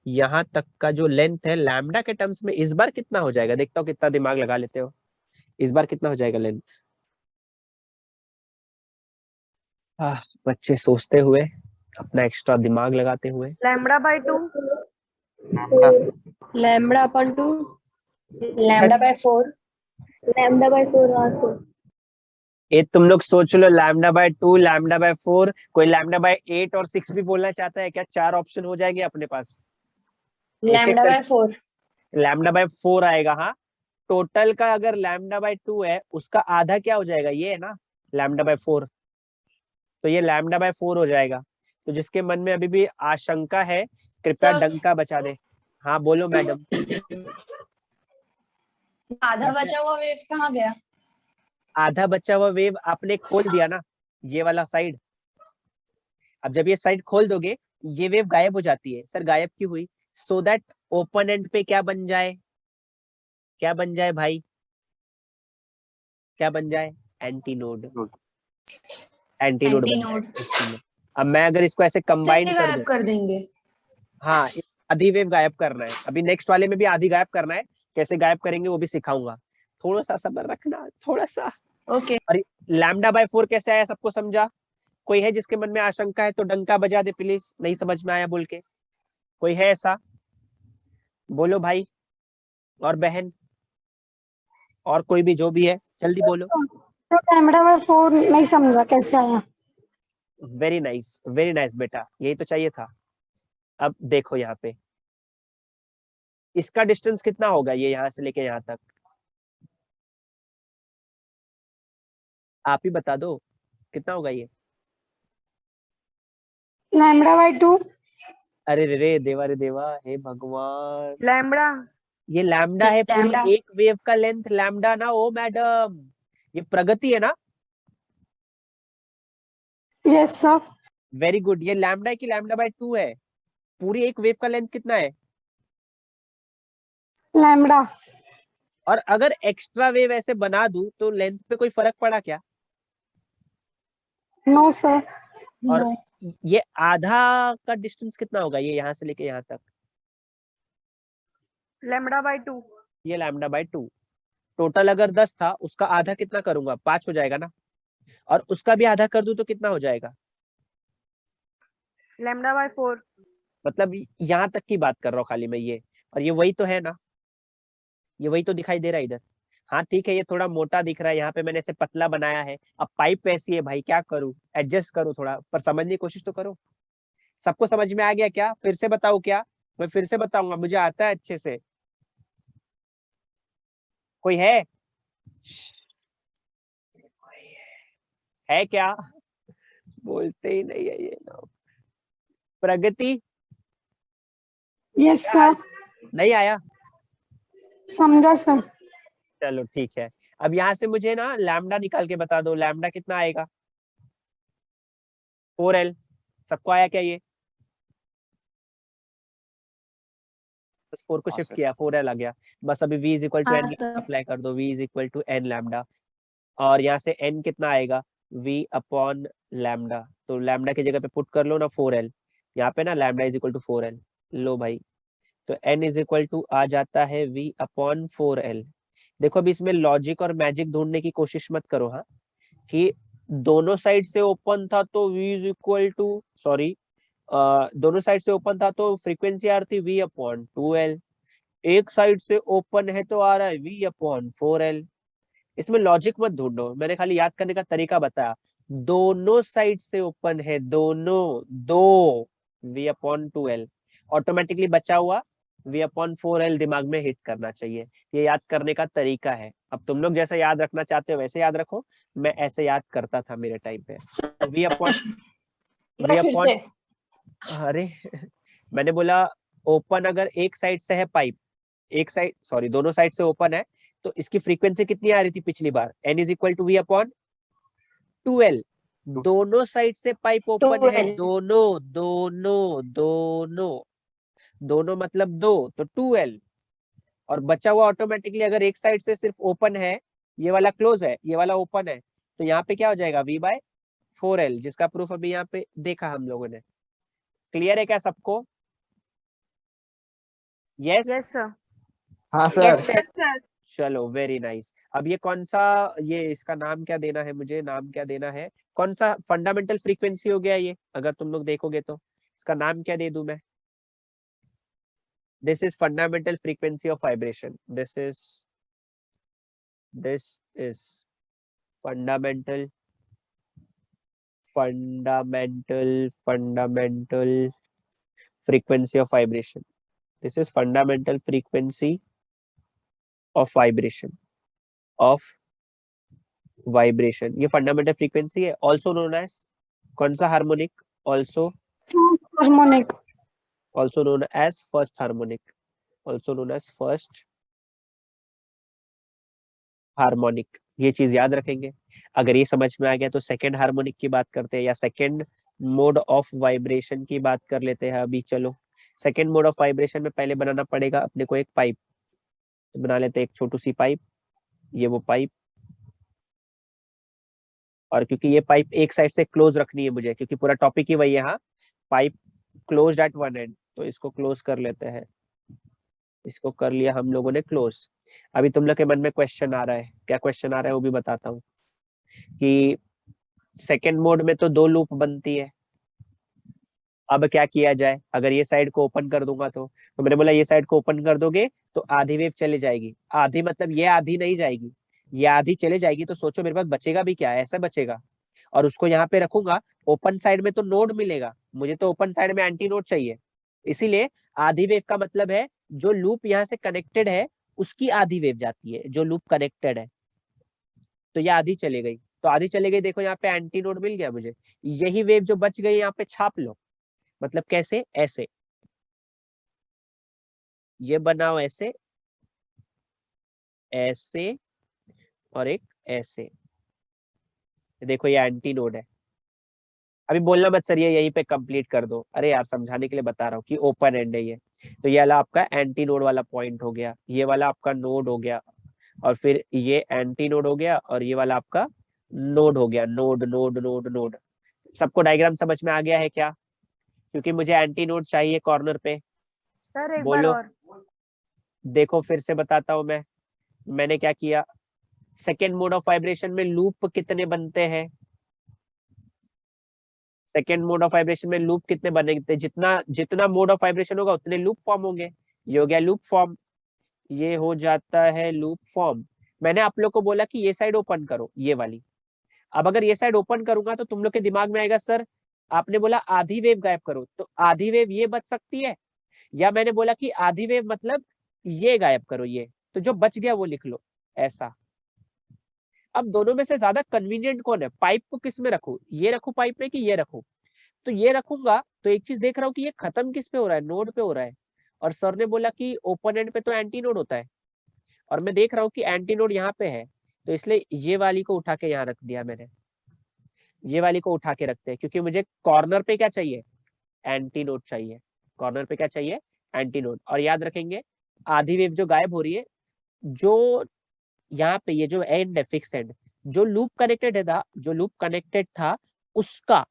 यहाँ तक का जो लेंथ है लैम्डा के टर्म्स में इस बार कितना हो जाएगा। देखता हूँ कितना दिमाग लगा लेते हो, इस बार कितना हो जाएगा लेंथ। बच्चे सोचते हुए, अपना एक्स्ट्रा दिमाग लगाते हुए। Lambda by 2। Lambda. Lambda upon 2। Lambda by 4। Lambda by 4 answer. ये तुम लोग सोच लो, लैम्डा बाय 2, लैम्डा बाय 4, कोई लैम्डा बाय 8 और 6 भी बोलना चाहता है क्या। 4 ऑप्शन हो जाएंगे अपने पास। Lambda by 4। लैम्डा बाय 4 आएगा, हाँ। टोटल का अगर लैम्डा बाय 2 है, उसका आधा क्या हो जाएगा, ये है ना लैम्डा बाय 4। तो ये लैम्डा बाय 4 हो जाएगा। तो जिसके मन में अभी भी आशंका है, कृपया डंका बचा दे। हाँ बोलो मैडम। आधा बचा हुआ वेव कहाँ गया? आधा बचा हुआ वेव आपने खोल दिया ना, ये वाला साइड। अब जब ये साइड खोल दोगे, ये वेव गायब हो जाती है। सर गायब क्यों हुई, सो दैट ओपन एंड पे क्या बन जाए, क्या बन जाए भाई, क्या बन जाए, एंटी नोड। एंटी नोड बन जाए। अब मैं अगर इसको ऐसे कंबाइन कर दूं, कर देंगे। हाँ आधी वेव गायब करना है। अभी नेक्स्ट वाले में भी आधी गायब करना है, कैसे गायब करेंगे वो भी सिखाऊंगा। थोड़ा सा सब्र रखना, थोड़ा सा। ओके। और λ/4 कैसे आया, सबको समझा? कोई है जिसके मन में आशंका है तो डंका बजा दे प्लीज, नहीं समझ में आया बोल के। कोई है ऐसा? बोलो भाई और बहन, और कोई भी जो भी है, जल्दी बोलो। तो λ/4 नहीं समझा कैसे आया। वेरी नाइस बेटा, यही तो चाहिए था। अब देखो यहाँ पे, इसका डिस्टेंस कितना होगा ये यहाँ से लेके यहाँ तक, आप ही बता दो कितना होगा ये। λ/2। अरे रे देवा रे देवा, हे भगवान, लैम्बडा। ये लैम्डा है, पूरी लैम्बडा। एक वेव का लेंथ लैम्डा ना। ओ मैडम, ये प्रगति है ना? Yes sir. Very good. ये लैम्डा है कि λ/2 है? पूरी एक वेव का लेंथ कितना है? λ। और अगर एक्स्ट्रा वेव ऐसे बना दूं तो लेंथ पे कोई फर्क पड़ा क्या? No sir. और नो। ये आधा का डिस्टेंस कितना होगा ये यहाँ से लेके यहाँ तक? λ/2। ये λ/2। टोटल अगर 10 था, उसका आधा कितना करूंगा? 5 हो जाएगा ना। और उसका भी आधा कर दूं तो कितना हो जाएगा? λ/4। मतलब यहाँ तक की बात कर रहा हूँ खाली मैं ये। और ये वही तो है ना, ये वही तो दिखाई दे रहा है इधर। हाँ ठीक है, ये थोड़ा मोटा दिख रहा है, यहाँ पे मैंने इसे पतला बनाया है। अब पाइप वैसी है भाई, क्या करूँ, एडजस्ट करूँ थोड़ा, पर समझने की कोशिश तो करो। सबको समझ में आ गया क्या? फिर से बताऊँ क्या? मैं फिर से बताऊंगा, मुझे आता है अच्छे से। कोई है? है क्या? बोलते ही नहीं है ये लोग। प्रगति, यस क्या? सर। नहीं आया? समझा सर। चलो ठीक है। अब यहाँ से मुझे ना लैम्डा निकाल के बता दो, लैम्डा कितना आएगा? 4L। सबको आया क्या ये? बस 4 को हाँ शिफ्ट सर। किया, 4L आ गया। बस अभी v इक्वल टू हाँ एन सर। अप्लाई कर दो, v equal to N lambda. और यहाँ से n कितना आएगा? v upon lambda. तो लैम्डा की जगह पे पुट कर लो ना 4L। यहाँ पे ना lambda is equal to 4L। लो भाई, तो n इज इक्वल टू आ जाता है v अपॉन 4L। देखो अभी इसमें लॉजिक और मैजिक ढूंढने की कोशिश मत करो, हाँ, कि दोनों साइड से ओपन था तो v is equal to, sorry, दोनों साइड से ओपन था तो फ्रीक्वेंसी आ रही थी v अपॉन 2L। एक साइड से ओपन है तो आ रहा है v अपॉन 4L। इसमें लॉजिक मत ढूंढो, मैंने खाली याद करने का तरीका बताया। दोनों साइड से ओपन है, दोनों, दो, v अपॉन 2L। ऑटोमेटिकली बचा हुआ v अपॉन 4L दिमाग में हिट करना चाहिए। ये याद करने का तरीका है। अब तुम लोग जैसे याद रखना चाहते हो वैसे याद रखो, मैं ऐसे याद करता था मेरे टाइम पे। तो v अपॉन, एक v बार फिर अपॉन, से। अरे मैंने बोला ओपन अगर एक साइड से है पाइप, एक साइड, सॉरी, दोनों साइड से ओपन है, तो इसकी फ्रीक्वेंसी कितनी आ रही थी पिछली बार? n is equal to v upon 2L। दोनों साइड से पाइप ओपन है, 2L। दोनों दोनों दोनों, दोनों मतलब दो, तो 2L। और बचा हुआ ऑटोमेटिकली अगर एक साइड से सिर्फ ओपन है, ये वाला क्लोज है, ये वाला ओपन है, तो यहाँ पे क्या हो जाएगा? v/4L, जिसका प्रूफ अभी यहाँ पे देखा हम लोगों ने। क्लियर है क्या सबको? यस? Yes sir. हाँ यस सर। सर। सर। चलो वेरी नाइस। अब ये कौन सा, ये इसका नाम क्या देना है मुझे, नाम क्या देना है? कौन सा फंडामेंटल फ्रीक्वेंसी हो गया ये, अगर तुम लोग देखोगे तो इसका नाम क्या दे दूं मैं? This is fundamental frequency of vibration. This is fundamental fundamental frequency of vibration. This is fundamental frequency of vibration. ये फंडामेंटल फ्रीक्वेंसी है, ऑल्सो नोन एज कौन सा harmonic? Also harmonic. known as first harmonic, also known as first harmonic. ये चीज याद रखेंगे। अगर ये समझ में आ गया तो सेकंड हार्मोनिक की बात करते हैं, या सेकंड मोड ऑफ वाइब्रेशन की बात कर लेते हैं अभी। चलो, सेकंड मोड ऑफ वाइब्रेशन में पहले बनाना पड़ेगा अपने को एक पाइप। तो बना लेते हैं एक छोटी सी पाइप, ये वो पाइप। और क्योंकि ये पाइप एक साइड से क्लोज रखनी है मुझे, क्योंकि पूरा टॉपिक ही वही है, हाँ, pipe closed at one and, तो इसको क्लोज कर लेते हैं। इसको कर लिया हम लोगों ने क्लोज। अभी तुम लोग के मन में क्वेश्चन आ रहा है, क्या क्वेश्चन आ रहा है वो भी बताता हूँ कि सेकेंड मोड में तो 2 लूप बनती है, अब क्या किया जाए। अगर ये साइड को ओपन कर दूंगा तो मैंने बोला ये साइड को ओपन कर दोगे तो आधी वेव चले जाएगी। आधी मतलब ये आधी नहीं जाएगी, ये आधी चले जाएगी। तो सोचो मेरे पास बचेगा भी क्या, ऐसा बचेगा। और उसको यहाँ पे रखूंगा, ओपन साइड में तो नोड मिलेगा, मुझे तो ओपन साइड में एंटी नोड चाहिए। इसीलिए आधी वेव का मतलब है जो लूप यहाँ से कनेक्टेड है उसकी आधी वेव जाती है, जो लूप कनेक्टेड है। तो ये आधी चली गई, तो आधी चली गई, देखो यहाँ पे एंटी नोड मिल गया मुझे। यही वेव जो बच गई यहाँ पे छाप लो। मतलब कैसे, ऐसे ये बनाओ, ऐसे ऐसे और एक ऐसे। देखो ये एंटी नोड है। अभी बोलना मत सर ये यहीं पे कंप्लीट कर दो, अरे यार समझाने के लिए बता रहा हूँ कि ओपन एंड है ये। तो ये वाला आपका एंटी नोड वाला पॉइंट हो गया, ये वाला आपका नोड हो गया, और फिर ये एंटी नोड हो गया, और ये वाला आपका नोड हो गया। Node node node node. सबको डायग्राम समझ में आ गया है क्या? क्योंकि मुझे एंटी नोड चाहिए कॉर्नर पे। सर एक बार बोलो। और। देखो फिर से बताता हूँ मैंने क्या किया। सेकेंड मोड ऑफ वाइब्रेशन में लूप कितने बनते हैं? सेकेंड मोड ऑफ वाइब्रेशन में लूप कितने बनेंगे? जितना जितना मोड ऑफ वाइब्रेशन होगा उतने लूप फॉर्म होंगे। ये हो गया लूप फॉर्म, ये हो जाता है लूप फॉर्म। मैंने आप लोग को बोला कि ये साइड ओपन करो, ये वाली। अब अगर ये साइड ओपन करूंगा तो तुम लोग के दिमाग में आएगा सर आपने बोला आधी वेव गायब करो, तो आधी वेव ये बच सकती है, या मैंने बोला कि आधी वेव मतलब ये गायब करो, ये तो जो बच गया वो लिख लो ऐसा। अब दोनों में से ज्यादा कन्वीनियंट कौन है? पाइप को किस में रखूं, ये रखूं पाइप में कि ये रखूं? तो ये रखूंगा तो एक चीज देख रहा हूँ कि ये खत्म किस पे हो रहा है, नोड पे हो रहा है। और सर ने बोला कि ओपन एंड पे तो एंटी नोड होता है, और मैं देख रहा हूँ कि एंटी नोड यहाँ पे है। तो इसलिए ये वाली को उठा के यहाँ रख दिया मैंने, ये वाली को उठा के रखते हैं, क्योंकि मुझे कॉर्नर पे क्या चाहिए, एंटी नोड चाहिए। कॉर्नर पे क्या चाहिए, एंटी नोड। और याद रखेंगे आधी वेव जो गायब हो रही है, जो यहाँ पे ये जो एंड है फिक्स एंड, जो लूप कनेक्टेड है था, जो लूप कनेक्टेड था उसका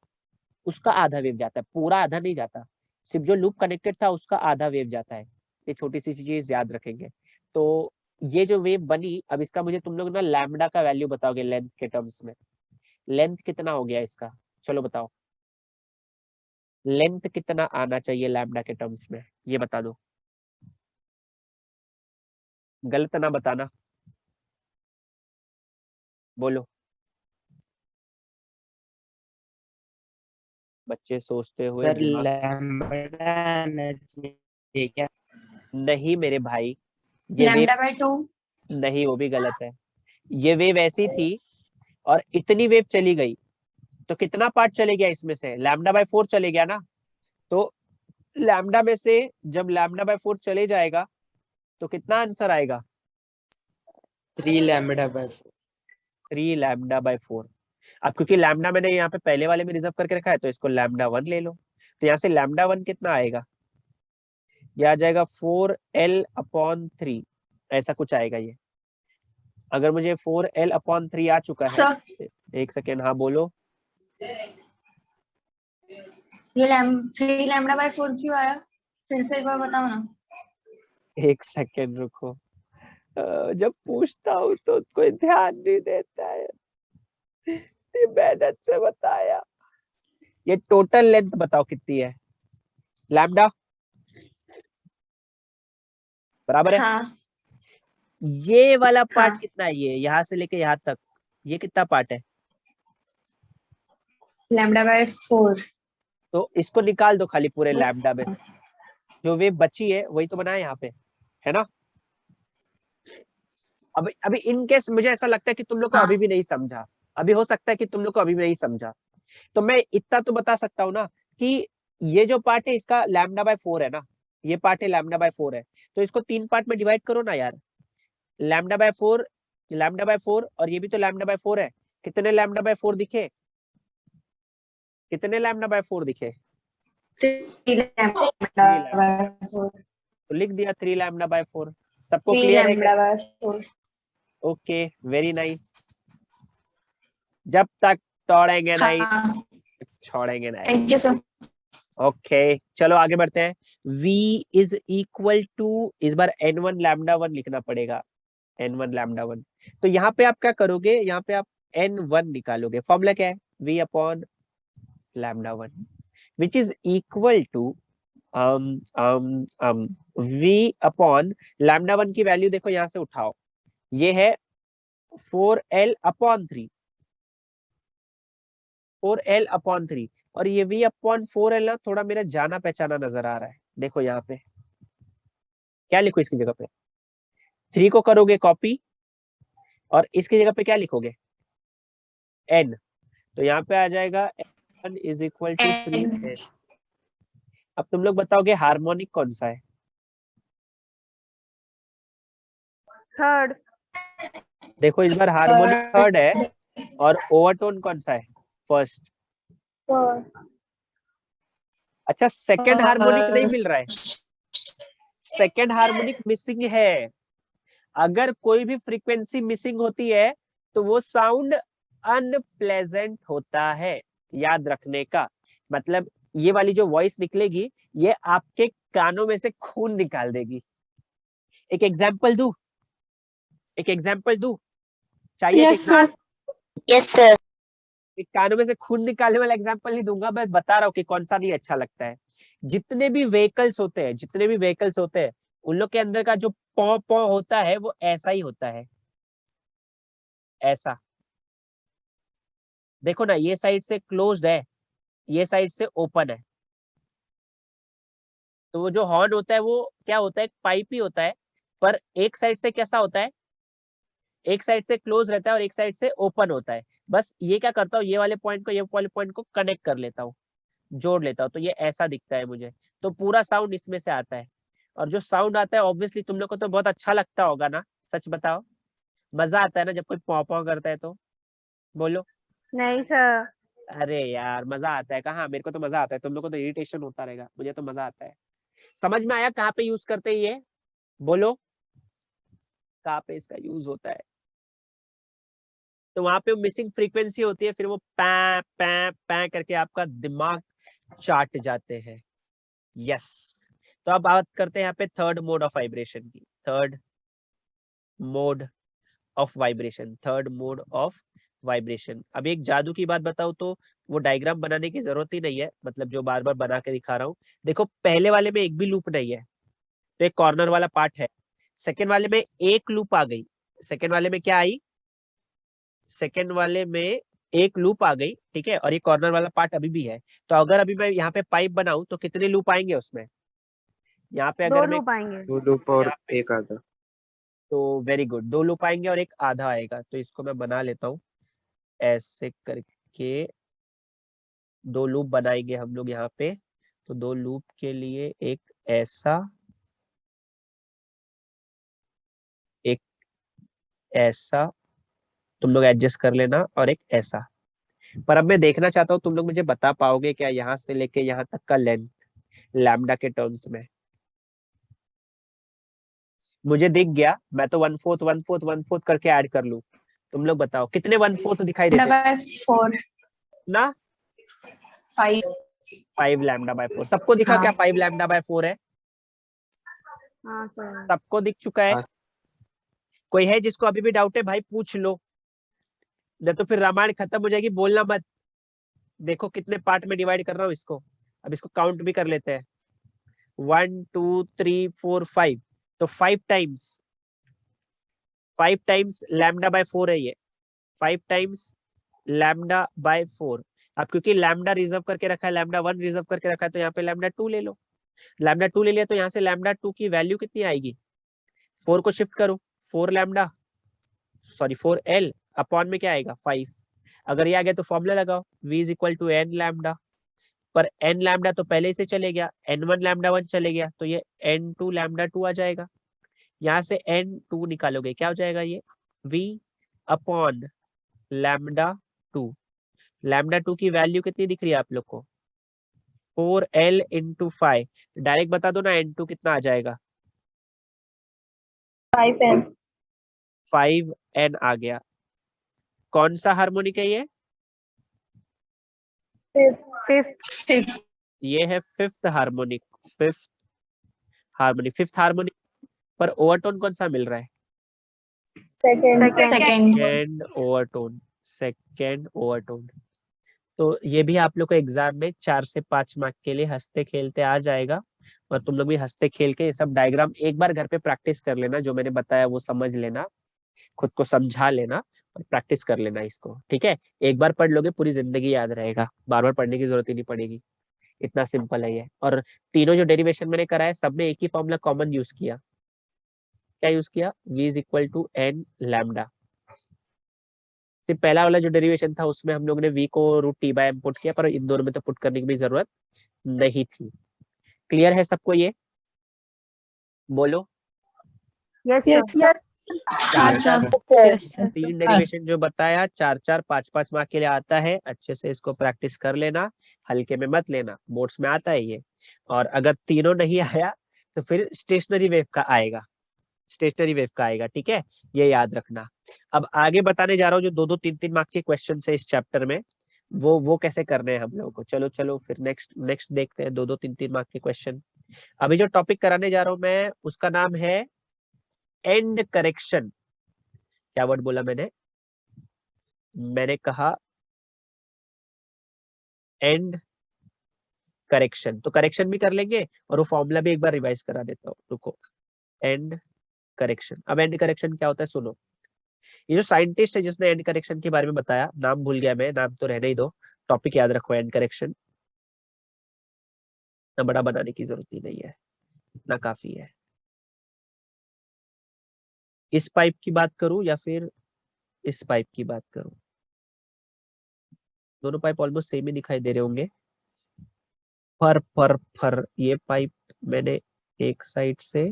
उसका आधा वेव जाता है, पूरा आधा नहीं जाता। सिर्फ जो लूप कनेक्टेड था उसका आधा वेव जाता है। ये छोटी सी चीज याद रखेंगे। तो ये जो वेव बनी, अब इसका मुझे तुम लोग ना लैम्डा का वैल्यू बताओगे लेंथ के टर्म्स में। लेंथ कितना हो गया इसका, चलो बताओ। लेंथ कितना आना चाहिए लैम्डा के टर्म्स में, ये बता दो। गलत ना बताना, बोलो। बच्चे सोचते हुए सर दिमाग। लैम्बडा आना चाहिए क्या? नहीं मेरे भाई, ये वेव लैम्डा बाय 2। नहीं, वो भी गलत है। ये वेव ऐसी थी और इतनी वेव चली गई, तो कितना पार्ट चले गया इसमें से, लैम्डा बाय 4 चले गया ना। तो लैम्डा में से जब लैम्डा बाय 4 चले जाएगा तो कितना आंसर आएगा? 3 लैम्बडा बाय 4। 3 lambda by 4। अब क्योंकि लैम्डा मैंने यहाँ पे पहले वाले में रिजर्व करके रखा है, तो इसको लैम्डा 1 ले लो। तो यहाँ से लैम्डा 1 कितना आएगा, ये आ जाएगा 4L/3, ऐसा कुछ आएगा ये। अगर मुझे 4L/3 आ चुका है, सर एक सेकेंड, हाँ बोलो। ये 3 लैम्डा बाय 4 क्यों आया, फिर से एक बार बताओ ना। एक सेकेंड रुको, जब पूछता हूँ तो कोई ध्यान नहीं देता है। ये मेहनत से बताया। ये टोटल लेंथ बताओ कितनी है, लैम्डा बराबर है। हाँ ये वाला पार्ट हाँ कितना है, ये यहाँ से लेके यहाँ तक, ये कितना पार्ट है? Lambda by 4। तो इसको निकाल दो खाली पूरे लैम्डा में से। जो वेव बची है वही तो बना है यहाँ पे, है ना। अभी अभी इन केस मुझे ऐसा लगता है कि तुम लोग को हाँ अभी भी नहीं समझा। अभी हो सकता है कि तुम लोग को अभी भी नहीं समझा। तो मैं इतना तो बता सकता हूँ ना कि ये जो पार्ट है इसका लैम्डा बाय 4 है ना, ये पार्ट है लैम्डा बाय 4 है। तो इसको 3 पार्ट में डिवाइड करो ना यार। लैम्डा बाय 4, लैम्डा बाय 4, और ये भी तो लैम्डा बाय 4 है। कितने लैम्डा बाय 4 दिखे, कितने लैम्डा बाय 4 दिखे? 3 लैम्डा 3 बाय 4। तो लिख दिया 3 लैम्डा बाय 4। सबको 3 क्लियर है क्या? Lambda by 4। Okay very nice. जब तक तोड़ेंगे नहीं हाँ छोड़ेंगे नहीं। Thank you sir. ओके चलो आगे बढ़ते हैं। v इज इक्वल टू, इस बार n1 लैम्डा 1 लिखना पड़ेगा, n1 लैम्डा 1। तो यहाँ पे आप क्या करोगे, यहाँ पे आप n1 निकालोगे। फॉर्मूला क्या है, v upon lambda 1 which is equal to v upon lambda 1 की वैल्यू देखो यहाँ से उठाओ, ये है 4l अपॉन 3, 4l अपॉन 3, और ये v अपॉन 4l ना थोड़ा मेरा जाना पहचाना नजर आ रहा है। देखो यहाँ पे क्या लिखो इसकी जगह पे, 3 को करोगे कॉपी और इसकी जगह पे क्या लिखोगे, n। तो यहाँ पे आ जाएगा n is equal to 3n। अब तुम लोग बताओगे हार्मोनिक कौन सा है, थर्ड। देखो इस बार हार्मोनिक थर्ड है, और ओवरटोन कौन सा है, फर्स्ट। अच्छा सेकंड हार्मोनिक नहीं मिल रहा है, सेकंड हार्मोनिक मिसिंग है। अगर कोई भी फ्रीक्वेंसी मिसिंग होती है तो वो साउंड अनप्लेजेंट होता है, याद रखने का मतलब ये वाली जो वॉइस निकलेगी ये आपके कानों में से खून निकाल देगी। एक एग्जांपल दूं, एक एग्जांपल दूं, चाहिए यस सर। Yes sir. एक कानों में से खून निकालने वाला एग्जांपल नहीं दूंगा, मैं बता रहा हूँ कि कौन सा नहीं अच्छा लगता है। जितने भी व्हीकल्स होते हैं, जितने भी व्हीकल्स होते हैं, उन लोग के अंदर का जो पौ पौ होता है वो ऐसा ही होता है, ऐसा। देखो ना, ये साइड से क्लोज्ड है, ये साइड से ओपन है। तो वो जो हॉर्न होता है वो क्या होता है, एक पाइप ही होता है, पर एक साइड से कैसा होता है, एक साइड से क्लोज रहता है और एक साइड से ओपन होता है। बस ये क्या करता हूँ, ये वाले पॉइंट को ये वाले पॉइंट को कनेक्ट कर लेता हूँ, जोड़ लेता हूँ, तो ये ऐसा दिखता है मुझे। तो पूरा साउंड इसमें से आता है, और जो साउंड आता है ऑब्वियसली तुम लोग को तो बहुत अच्छा लगता होगा ना, सच बताओ, मजा आता है ना जब कोई पॉ पॉ करता है तो, बोलो। नहीं सर। अरे यार मजा आता है कहाँ, मेरे को तो मजा आता है, तुम लोग को तो इरिटेशन होता रहेगा, मुझे तो मजा आता है। समझ में आया कहाँ पे यूज करते हैं ये, बोलो कहाँ पे इसका यूज होता है। तो वहां पे मिसिंग फ्रीक्वेंसी होती है, फिर वो पै पै पै करके आपका दिमाग चाट जाते हैं। यस, तो अब बात करते हैं यहाँ पे थर्ड मोड ऑफ वाइब्रेशन की, third mode of vibration, third mode of vibration. अब एक जादू की बात बताऊं तो वो डायग्राम बनाने की जरूरत ही नहीं है, मतलब जो बार बार बना के दिखा रहा हूँ। देखो पहले वाले में एक भी लूप नहीं है, तो एक कॉर्नर वाला पार्ट है। सेकेंड वाले में एक लूप आ गई, सेकेंड वाले में क्या आई, सेकेंड वाले में एक लूप आ गई, ठीक है, और ये कॉर्नर वाला पार्ट अभी भी है। तो अगर अभी मैं यहाँ पे पाइप बनाऊं तो कितने लूप आएंगे उसमें, यहाँ पे दो अगर मैं लूप आएंगे। 2 लूप और यहाँ पे, एक आधा। तो वेरी गुड, 2 लूप आएंगे और एक आधा आएगा। तो इसको मैं बना लेता हूँ ऐसे करके, 2 लूप बनाएंगे हम लोग यहाँ पे। तो 2 लूप के लिए एक ऐसा, एक ऐसा, तुम लोग एडजस्ट कर लेना, और एक ऐसा। पर अब मैं देखना चाहता हूँ तुम लोग मुझे बता पाओगे क्या यहाँ से लेके यहाँ तक का लेंथ लैम्डा के टर्म्स में। मुझे दिख गया, मैं तो 1/4 1/4 1/4 करके ऐड कर लूं। तुम लोग बताओ कितने 1/4 दिखाई देते हैं 4 ना, 5। 5 λ/4 सबको दिखा हाँ। क्या, 5 λ/4 है, हाँ सर। सबको दिख चुका है। हाँ। कोई है जिसको अभी भी डाउट है, भाई पूछ लो, नहीं तो फिर रामायण खत्म हो जाएगी, बोलना मत। देखो कितने पार्ट में डिवाइड कर रहा हूँ इसको, अब इसको काउंट भी कर लेते हैं, 1 2 3 4 5, तो 5 टाइम्स λ/4 है ये, 5 टाइम्स λ/4। अब क्योंकि लैम्डा रिजर्व करके रखा है, λ1 रिजर्व करके रखा है, तो यहाँ पे λ2 ले लो, λ2 ले लिया, तो यहाँ से λ2 की वैल्यू कितनी आएगी, 4 को शिफ्ट करो, 4 सॉरी 4l अपॉन में क्या आएगा 5। अगर ये आ गया तो फॉर्मूला लगाओ, v is equal to n lambda, पर n लैम्डा तो पहले से चले गया, n1 λ1 चले गया, तो ये n2 λ2 आ जाएगा। यहाँ से n2 निकालोगे क्या हो जाएगा, ये v अपॉन λ2। λ2 की वैल्यू कितनी दिख रही है आप लोग को, 4l इंटू 5। डायरेक्ट बता दो ना n2 कितना आ जाएगा, 5n 5n आ गया। कौन सा हार्मोनिक है ये, 5th। 6। ये है fifth harmonic, fifth harmonic, fifth harmonic पर ओवरटोन कौन सा मिल रहा है? Second second second overtone, second overtone. तो ये भी आप लोग को एग्जाम में 4 से 5 मार्क के लिए हंसते खेलते आ जाएगा, और तुम लोग भी हंसते खेल के ये सब डायग्राम एक बार घर पे प्रैक्टिस कर लेना, जो मैंने बताया वो समझ लेना, खुद को समझा लेना और प्रैक्टिस कर लेना इसको, ठीक है? एक बार पढ़ लोगे पूरी जिंदगी याद रहेगा, बार बार पढ़ने की जरूरत ही नहीं पड़ेगी, इतना सिंपल है ये। और तीनों जो डेरिवेशन मैंने कराया सब में एक ही फॉर्मूला कॉमन यूज किया। क्या यूज किया? v is equal to N lambda. सिर्फ पहला वाला जो डेरिवेशन था उसमें हम लोग ने v को root T by M put किया, पर इन दोनों में तो पुट करने की भी जरूरत नहीं थी। क्लियर है सबको ये? बोलो। यस यस सर चार सर। तीन डेरिवेशन जो बताया 4-4 5-5 मार्क के लिए आता है, अच्छे से इसको प्रैक्टिस कर लेना, हल्के में मत लेना, बोर्ड्स में आता है ये। और अगर तीनों नहीं आया तो फिर स्टेशनरी वेव का आएगा, स्टेशनरी वेव का आएगा, ठीक है? ये याद रखना। अब आगे बताने जा रहा हूँ जो 2-2 3-3 मार्क के क्वेश्चन है इस चैप्टर में, वो कैसे करने हैं हम लोगों को। चलो चलो फिर नेक्स्ट देखते हैं 2-2 3-3 मार्क के क्वेश्चन। अभी जो टॉपिक कराने जा रहा हूँ मैं उसका नाम है एंड करेक्शन। क्या वर्ड बोला मैंने? मैंने कहा एंड करेक्शन। तो करेक्शन भी कर लेंगे और वो फॉर्मूला भी एक बार रिवाइज करा देता हूँ, रुको। And correction. अब एंड करेक्शन क्या होता है सुनो। ये जो साइंटिस्ट है जिसने एंड करेक्शन के बारे में बताया, नाम भूल गया मैं, नाम तो रहने ही दो, टॉपिक याद रखो एंड करेक्शन। ना बड़ा बनाने की जरूरत ही नहीं है, ना काफी है। इस पाइप की बात करूं या फिर इस पाइप की बात करूं? दोनों पाइप ऑलमोस्ट सेम ही दिखाई दे रहे होंगे। पर ये पाइप मैंने एक साइड से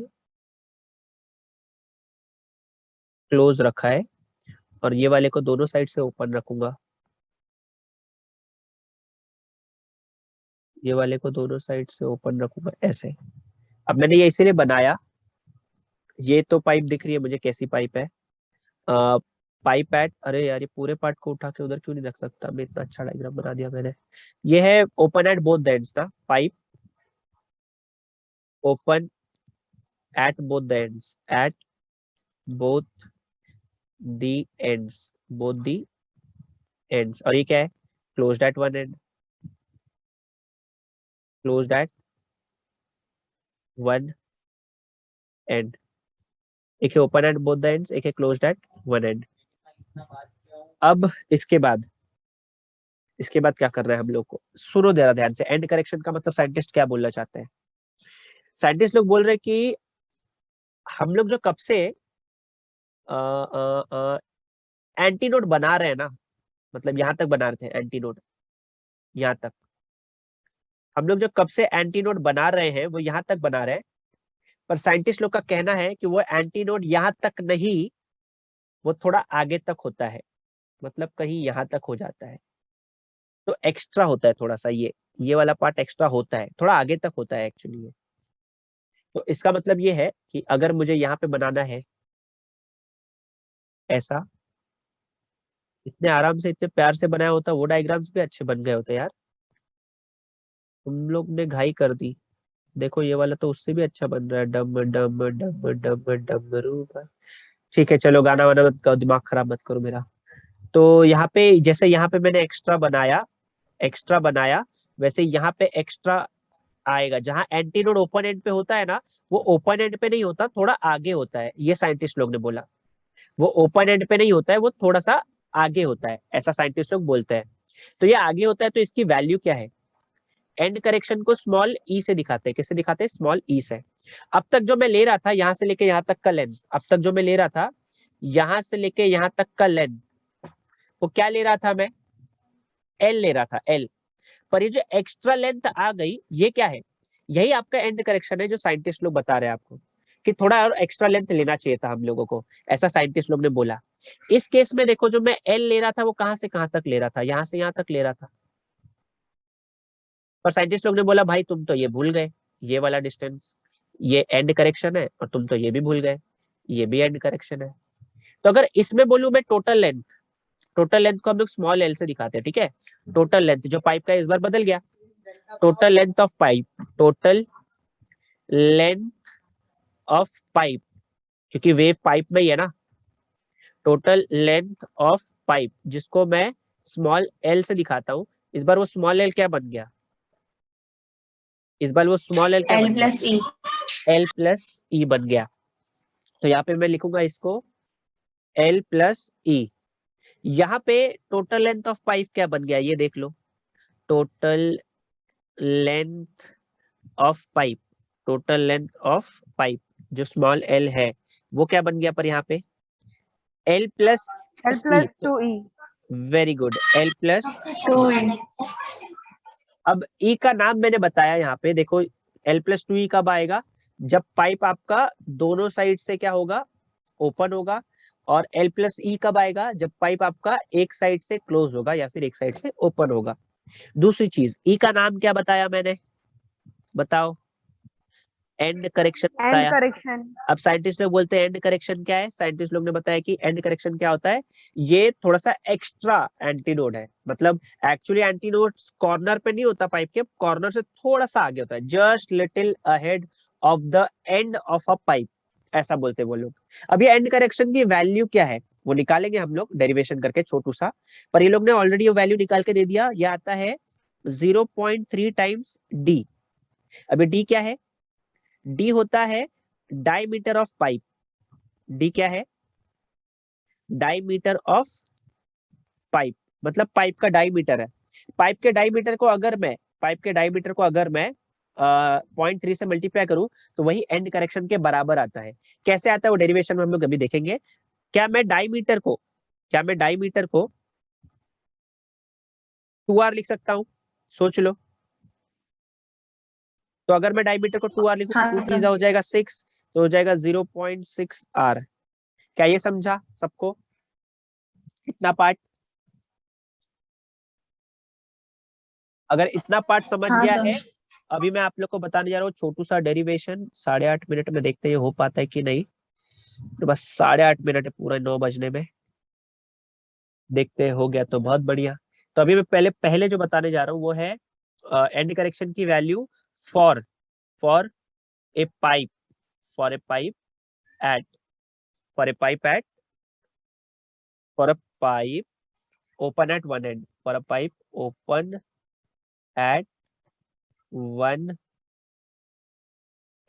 क्लोज रखा है और ये वाले को दोनों साइड से ओपन रखूंगा। ये वाले को दोनों साइड से ओपन रखूंगा ऐसे। अब मैंने ये इसीलिए बनाया, ये तो पाइप दिख रही है मुझे कैसी पाइप है। पाइप एट, अरे यार ये पूरे पार्ट को उठा के उधर क्यों नहीं रख सकता मैं, इतना अच्छा डायग्राम बना दिया मैंने। ये है open at both the ends ना, pipe open at both the ends, at both the ends, both the ends. और ये क्या है? Closed at one end, closed at one end. एक है open at both the ends, एक है क्लोज्ड एट वन एंड। अब इसके बाद क्या करना है हम लोग को, सुनो जरा ध्यान से। एंड करेक्शन का मतलब साइंटिस्ट क्या बोलना चाहते हैं? साइंटिस्ट लोग बोल रहे हैं कि हम लोग जो कब से एंटीनोड बना रहे हैं ना, मतलब यहां तक बना रहे थे एंटीनोड, यहां तक हम लोग जो कब से एंटीनोड बना रहे हैं वो यहां तक बना रहे हैं, पर साइंटिस्ट लोग का कहना है कि वो एंटीनोड यहां तक नहीं, वो थोड़ा आगे तक होता है, मतलब कहीं यहां तक हो जाता है, तो एक्स्ट्रा होता है थोड़ा सा, ये वाला पार्ट एक्स्ट्रा होता है, थोड़ा आगे तक होता है एक्चुअली ये। तो इसका मतलब ये है कि अगर मुझे यहाँ पे बनाना है ऐसा, इतने आराम से इतने प्यार से बनाया होता, वो डायग्राम्स भी अच्छे बन गए होते यार, तुम लोग ने घाई कर दी। देखो ये वाला तो उससे भी अच्छा बन रहा है, डम डम डम डम डमरू। ठीक है चलो, गाना वाना मत करो, दिमाग खराब मत करो मेरा। तो यहाँ पे जैसे यहाँ पे मैंने एक्स्ट्रा बनाया, वैसे यहाँ पे एक्स्ट्रा आएगा। जहां एंटीनोड ओपन एंड पे होता है ना, वो ओपन एंड पे नहीं होता, थोड़ा आगे होता है, ये साइंटिस्ट लोग ने बोला। वो ओपन एंड पे नहीं होता है, वो थोड़ा सा आगे होता है, ऐसा साइंटिस्ट लोग बोलते हैं। तो ये आगे होता है, तो इसकी वैल्यू क्या है? एंड करेक्शन को स्मॉल ई से दिखाते हैं। किससे दिखाते हैं? स्मॉल ई से। अब तक जो मैं ले रहा था यहां से लेके यहां तक का लेंथ, अब तक जो मैं ले रहा था यहां से लेके यहां तक का लेंथ, वो क्या ले रहा था मैं? एल ले रहा था, एल। पर ये जो एक्स्ट्रा लेंथ आ गई, ये क्या है? यही आपका एंड करेक्शन है, जो साइंटिस्ट लोग बता रहे हैं आपको कि थोड़ा और एक्स्ट्रा लेंथ लेना चाहिए था हम लोगों को, ऐसा साइंटिस्ट लोग ने बोला। इस केस में देखो, जो मैं एल ले रहा था वो कहां से कहां तक ले रहा था? यहां से यहां तक ले रहा था, पर साइंटिस्ट लोग ने बोला भाई तुम तो ये भूल गए, ये वाला डिस्टेंस ये एंड करेक्शन है, और तुम तो ये भी भूल गए, ये भी एंड करेक्शन है। तो अगर इसमें बोलूं मैं टोटल लेंथ को हम लोग स्मॉल एल से दिखाते हैं, ठीक है? टोटल लेंथ जो पाइप का इस बार बदल गया, total length of pipe, total length of pipe, क्योंकि वेव पाइप में ही है ना, टोटल लेंथ ऑफ पाइप, जिसको मैं स्मॉल एल से दिखाता हूँ। इस बार वो स्मॉल एल क्या बन गया, इस बार वो स्मॉल एल क्या L बन गया, plus E. एल प्लस ई बन गया। तो यहाँ पे मैं लिखूंगा इसको एल प्लस ई। यहाँ पे टोटल लेंथ ऑफ पाइप क्या बन गया, ये देख लो, total length of pipe, total length of pipe जो स्मॉल एल है वो क्या बन गया पर यहाँ पे L plus L plus 2E. Very good, L plus. 2E. अब ई का नाम मैंने बताया यहाँ पे, देखो एल प्लस 2E कब आएगा, जब पाइप आपका दोनों साइड से क्या होगा, ओपन होगा। और एल प्लस ई कब आएगा, जब पाइप आपका एक साइड से क्लोज होगा या फिर एक साइड से ओपन होगा। दूसरी चीज, ई का नाम क्या बताया मैंने, बताओ, एंड करेक्शन End बताया। correction. अब साइंटिस्ट लोग बोलते हैं एंड करेक्शन क्या है, साइंटिस्ट लोग ने बताया कि एंड करेक्शन क्या होता है, ये थोड़ा सा एक्स्ट्रा एंटीनोड है। मतलब एक्चुअली एंटीनोड कॉर्नर पे नहीं होता, पाइप के कॉर्नर से थोड़ा सा आगे होता है, just little ahead of the end of a pipe, ऐसा बोलते हैं वो लोग। अब ये एंड करेक्शन की वैल्यू क्या है वो निकालेंगे हम लोग डेरिवेशन करके छोटू सा, पर ये लोग ने ऑलरेडी वो वैल्यू निकाल के दे दिया। ये आता है 0.3 टाइम्स डी। अभी डी क्या है, डी होता है डायमीटर ऑफ पाइप। डी क्या है, डायमीटर ऑफ पाइप, मतलब पाइप का डायमीटर है। पाइप के डायमीटर को अगर मैं 0.3 से मल्टीप्लाई करूं तो वही एंड करेक्शन के बराबर आता है। कैसे आता है वो डेरिवेशन में हम लोग अभी देखेंगे। क्या मैं डायमीटर को 2r लिख सकता हूं, सोच लो। तो अगर मैं डायमीटर को 2r लिखूं, हाँ, 2 सर। चीजा हो जाएगा 6, तो हो जाएगा 0.6r। क्या ये समझा सबको, इतना पार्ट? अगर इतना पार्ट समझ हाँ, गया सर। है, अभी मैं आप लोग को बताने जा रहा हूँ छोटू सा डेरिवेशन। 8.5 मिनट में देखते हैं हो पाता है कि नहीं। तो बस 8.5 मिनट है पूरा 9 बजने में, देखते हैं हो गया तो बहुत बढ़िया। तो अभी मैं पहले जो बताने जा रहा हूँ वो है एंड करेक्शन की value for a pipe, for a pipe eight open at one and, for a pipe open eight one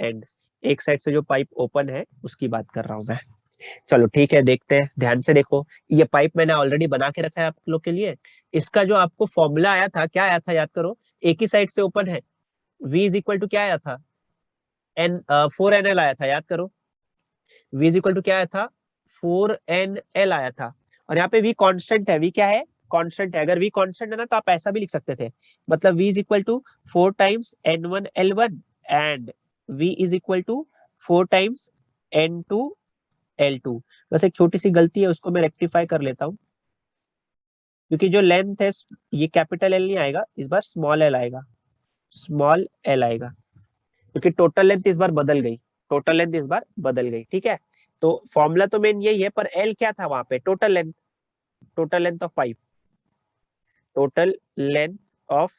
end, एक साइड से जो पाइप ओपन है उसकी बात कर रहा हूं मैं। चलो ठीक है, देखते हैं, ध्यान से देखो। ये पाइप मैंने ऑलरेडी बना के रखा है आप लोग के लिए। इसका जो आपको फॉर्मूला आया था, क्या आया था याद करो, एक ही साइड से ओपन है, v इज इक्वल टू क्या आया था, n 4nl आया था, याद करो। v इज इक्वल टू क्या आया था, 4nl आया था। और यहाँ पे v कांस्टेंट है, v क्या है, कांस्टेंट है। अगर v कांस्टेंट है ना तो आप ऐसा भी लिख सकते थे, मतलब v is equal to 4 times n1l1 and v is equal to 4 times n2l2। बस एक छोटी सी गलती है, उसको मैं रेक्टिफाई कर लेता हूँ, क्योंकि जो लेंथ है ये कैपिटल एल नहीं आएगा, इस बार स्मॉल एल आएगा, स्मॉल एल आएगा, क्योंकि टोटल लेंथ इस बार बदल गई, टोटल लेंथ इस बार बदल गई। ठीक है, तो फॉर्मूला तो मेन यही है, पर एल क्या था वहां पे, total length of pipe, total length of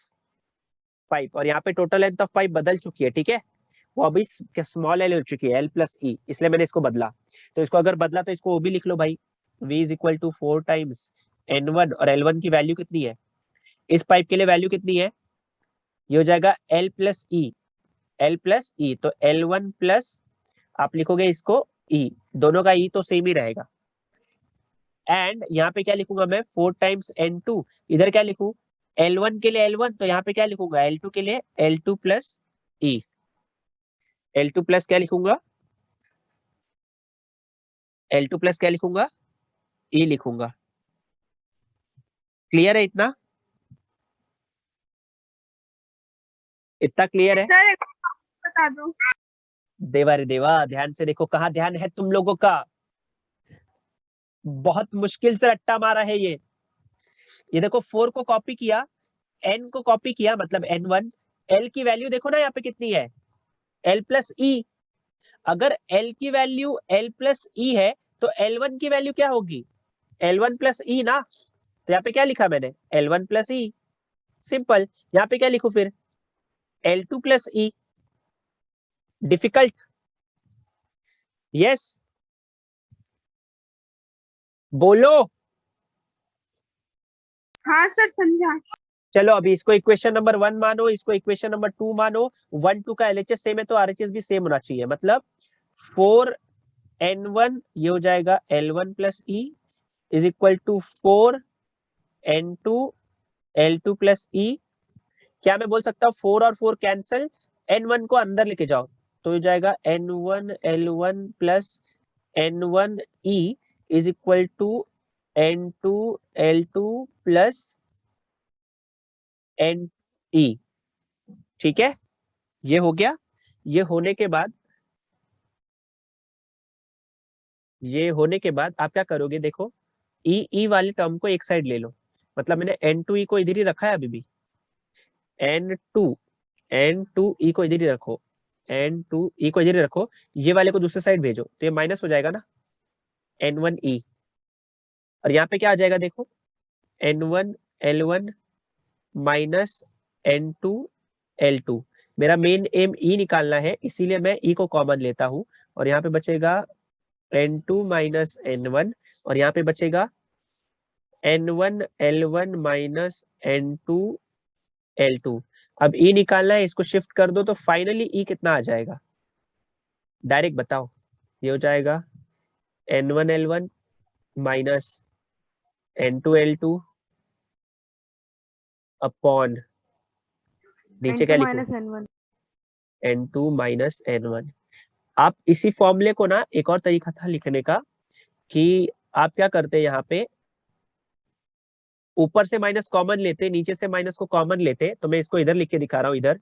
pipe. और यहाँ पे टोटल लेंथ ऑफ पाइप बदल चुकी है, ठीक है, वो अभी स्मॉल एल हो चुकी है, एल प्लस ई, इसलिए मैंने इसको बदला। तो इसको अगर बदला तो इसको वो भी लिख लो भाई, v is equal to 4 times n1, और l1 की वैल्यू कितनी है, इस पाइप के लिए वैल्यू कितनी है, ये हो जाएगा l प्लस ई। तो l1 प्लस आप लिखोगे इसको e, दोनों का e तो सेम ही रहेगा। एंड यहाँ पे क्या लिखूंगा मैं, 4 टाइम्स n2, इधर क्या लिखूं, l1 के लिए l1, तो यहाँ पे क्या लिखूंगा, l2 के लिए l2 plus e, l2 plus क्या लिखूंगा, l2 प्लस क्या लिखूंगा, e लिखूंगा। क्लियर है इतना, इतना क्लियर है? सर एक बता दो। देवा रे देवा, ध्यान से देखो, कहाँ ध्यान है तुम लोगों का, बहुत मुश्किल से रट्टा मारा है ये देखो 4 को कॉपी किया, n को कॉपी किया, मतलब n1, l की वैल्यू देखो ना यहाँ पे कितनी है, l प्लस ई। अगर l की वैल्यू l प्लस ई है तो l1 की वैल्यू क्या होगी, l1 प्लस ई ना। तो यहाँ पे क्या लिखा मैंने, l1 प्लस ई, सिंपल। यहाँ पे क्या लिखूं फिर, L2 plus E. Difficult? Yes, बोलो। हाँ सर समझा। चलो अभी इसको इक्वेशन नंबर 1 मानो, इसको इक्वेशन नंबर 2 मानो। 1 2 का LHS सेम है तो RHS भी सेम होना चाहिए। मतलब 4n1 ये हो जाएगा L1 plus E is equal to 4n2 L2 plus E। क्या मैं बोल सकता हूँ 4 और 4 कैंसिल, n1 को अंदर लेके जाओ तो हो जाएगा n1 L1 plus n1 E is equal to n2 L2 plus NE। ठीक है, ये हो गया। ये होने के बाद आप क्या करोगे, देखो ई वाले टर्म को एक साइड ले लो। मतलब मैंने N2E को इधर ही रखा है अभी भी। N2E को इधर ही रखो, N2E को इधर ही रखो, ये वाले को दूसरे साइड भेजो तो ये माइनस हो जाएगा ना N1E। और यहाँ पे क्या आ जाएगा देखो, N1 L1 minus N2 L2। मेरा मेन एम E निकालना है, इसीलिए मैं E को कॉमन लेता हूं और यहाँ पे बचेगा N2 माइनस N1 और यहाँ पे बचेगा N1 L1 minus N2 L2। अब E निकालना है, इसको शिफ्ट कर दो तो फाइनली E कितना आ जाएगा, डायरेक्ट बताओ। ये हो जाएगा N1 L1 minus N2 L2 upon, नीचे क्या लिखूं, -n1। N2 minus N1। आप इसी फॉर्मूले को ना, एक और तरीका था लिखने का कि आप क्या करते हैं, यहाँ पे ऊपर से माइनस कॉमन लेते, नीचे से माइनस को कॉमन लेते। तो मैं इसको इधर लिख के दिखा रहा हूँ, इधर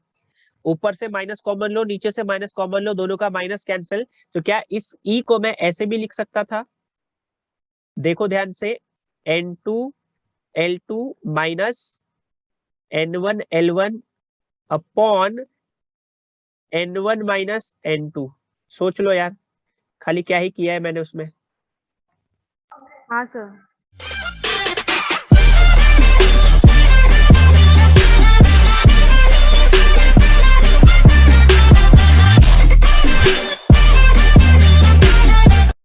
ऊपर से माइनस कॉमन लो, नीचे से माइनस कॉमन लो, दोनों का माइनस कैंसिल। तो क्या इस E को मैं ऐसे भी लिख सकता था, देखो ध्यान से, N2 L2 minus N1 L1 upon N1 minus N2। सोच लो यार, खाली क्या ही किया है मैंने उसमें। हाँ सर।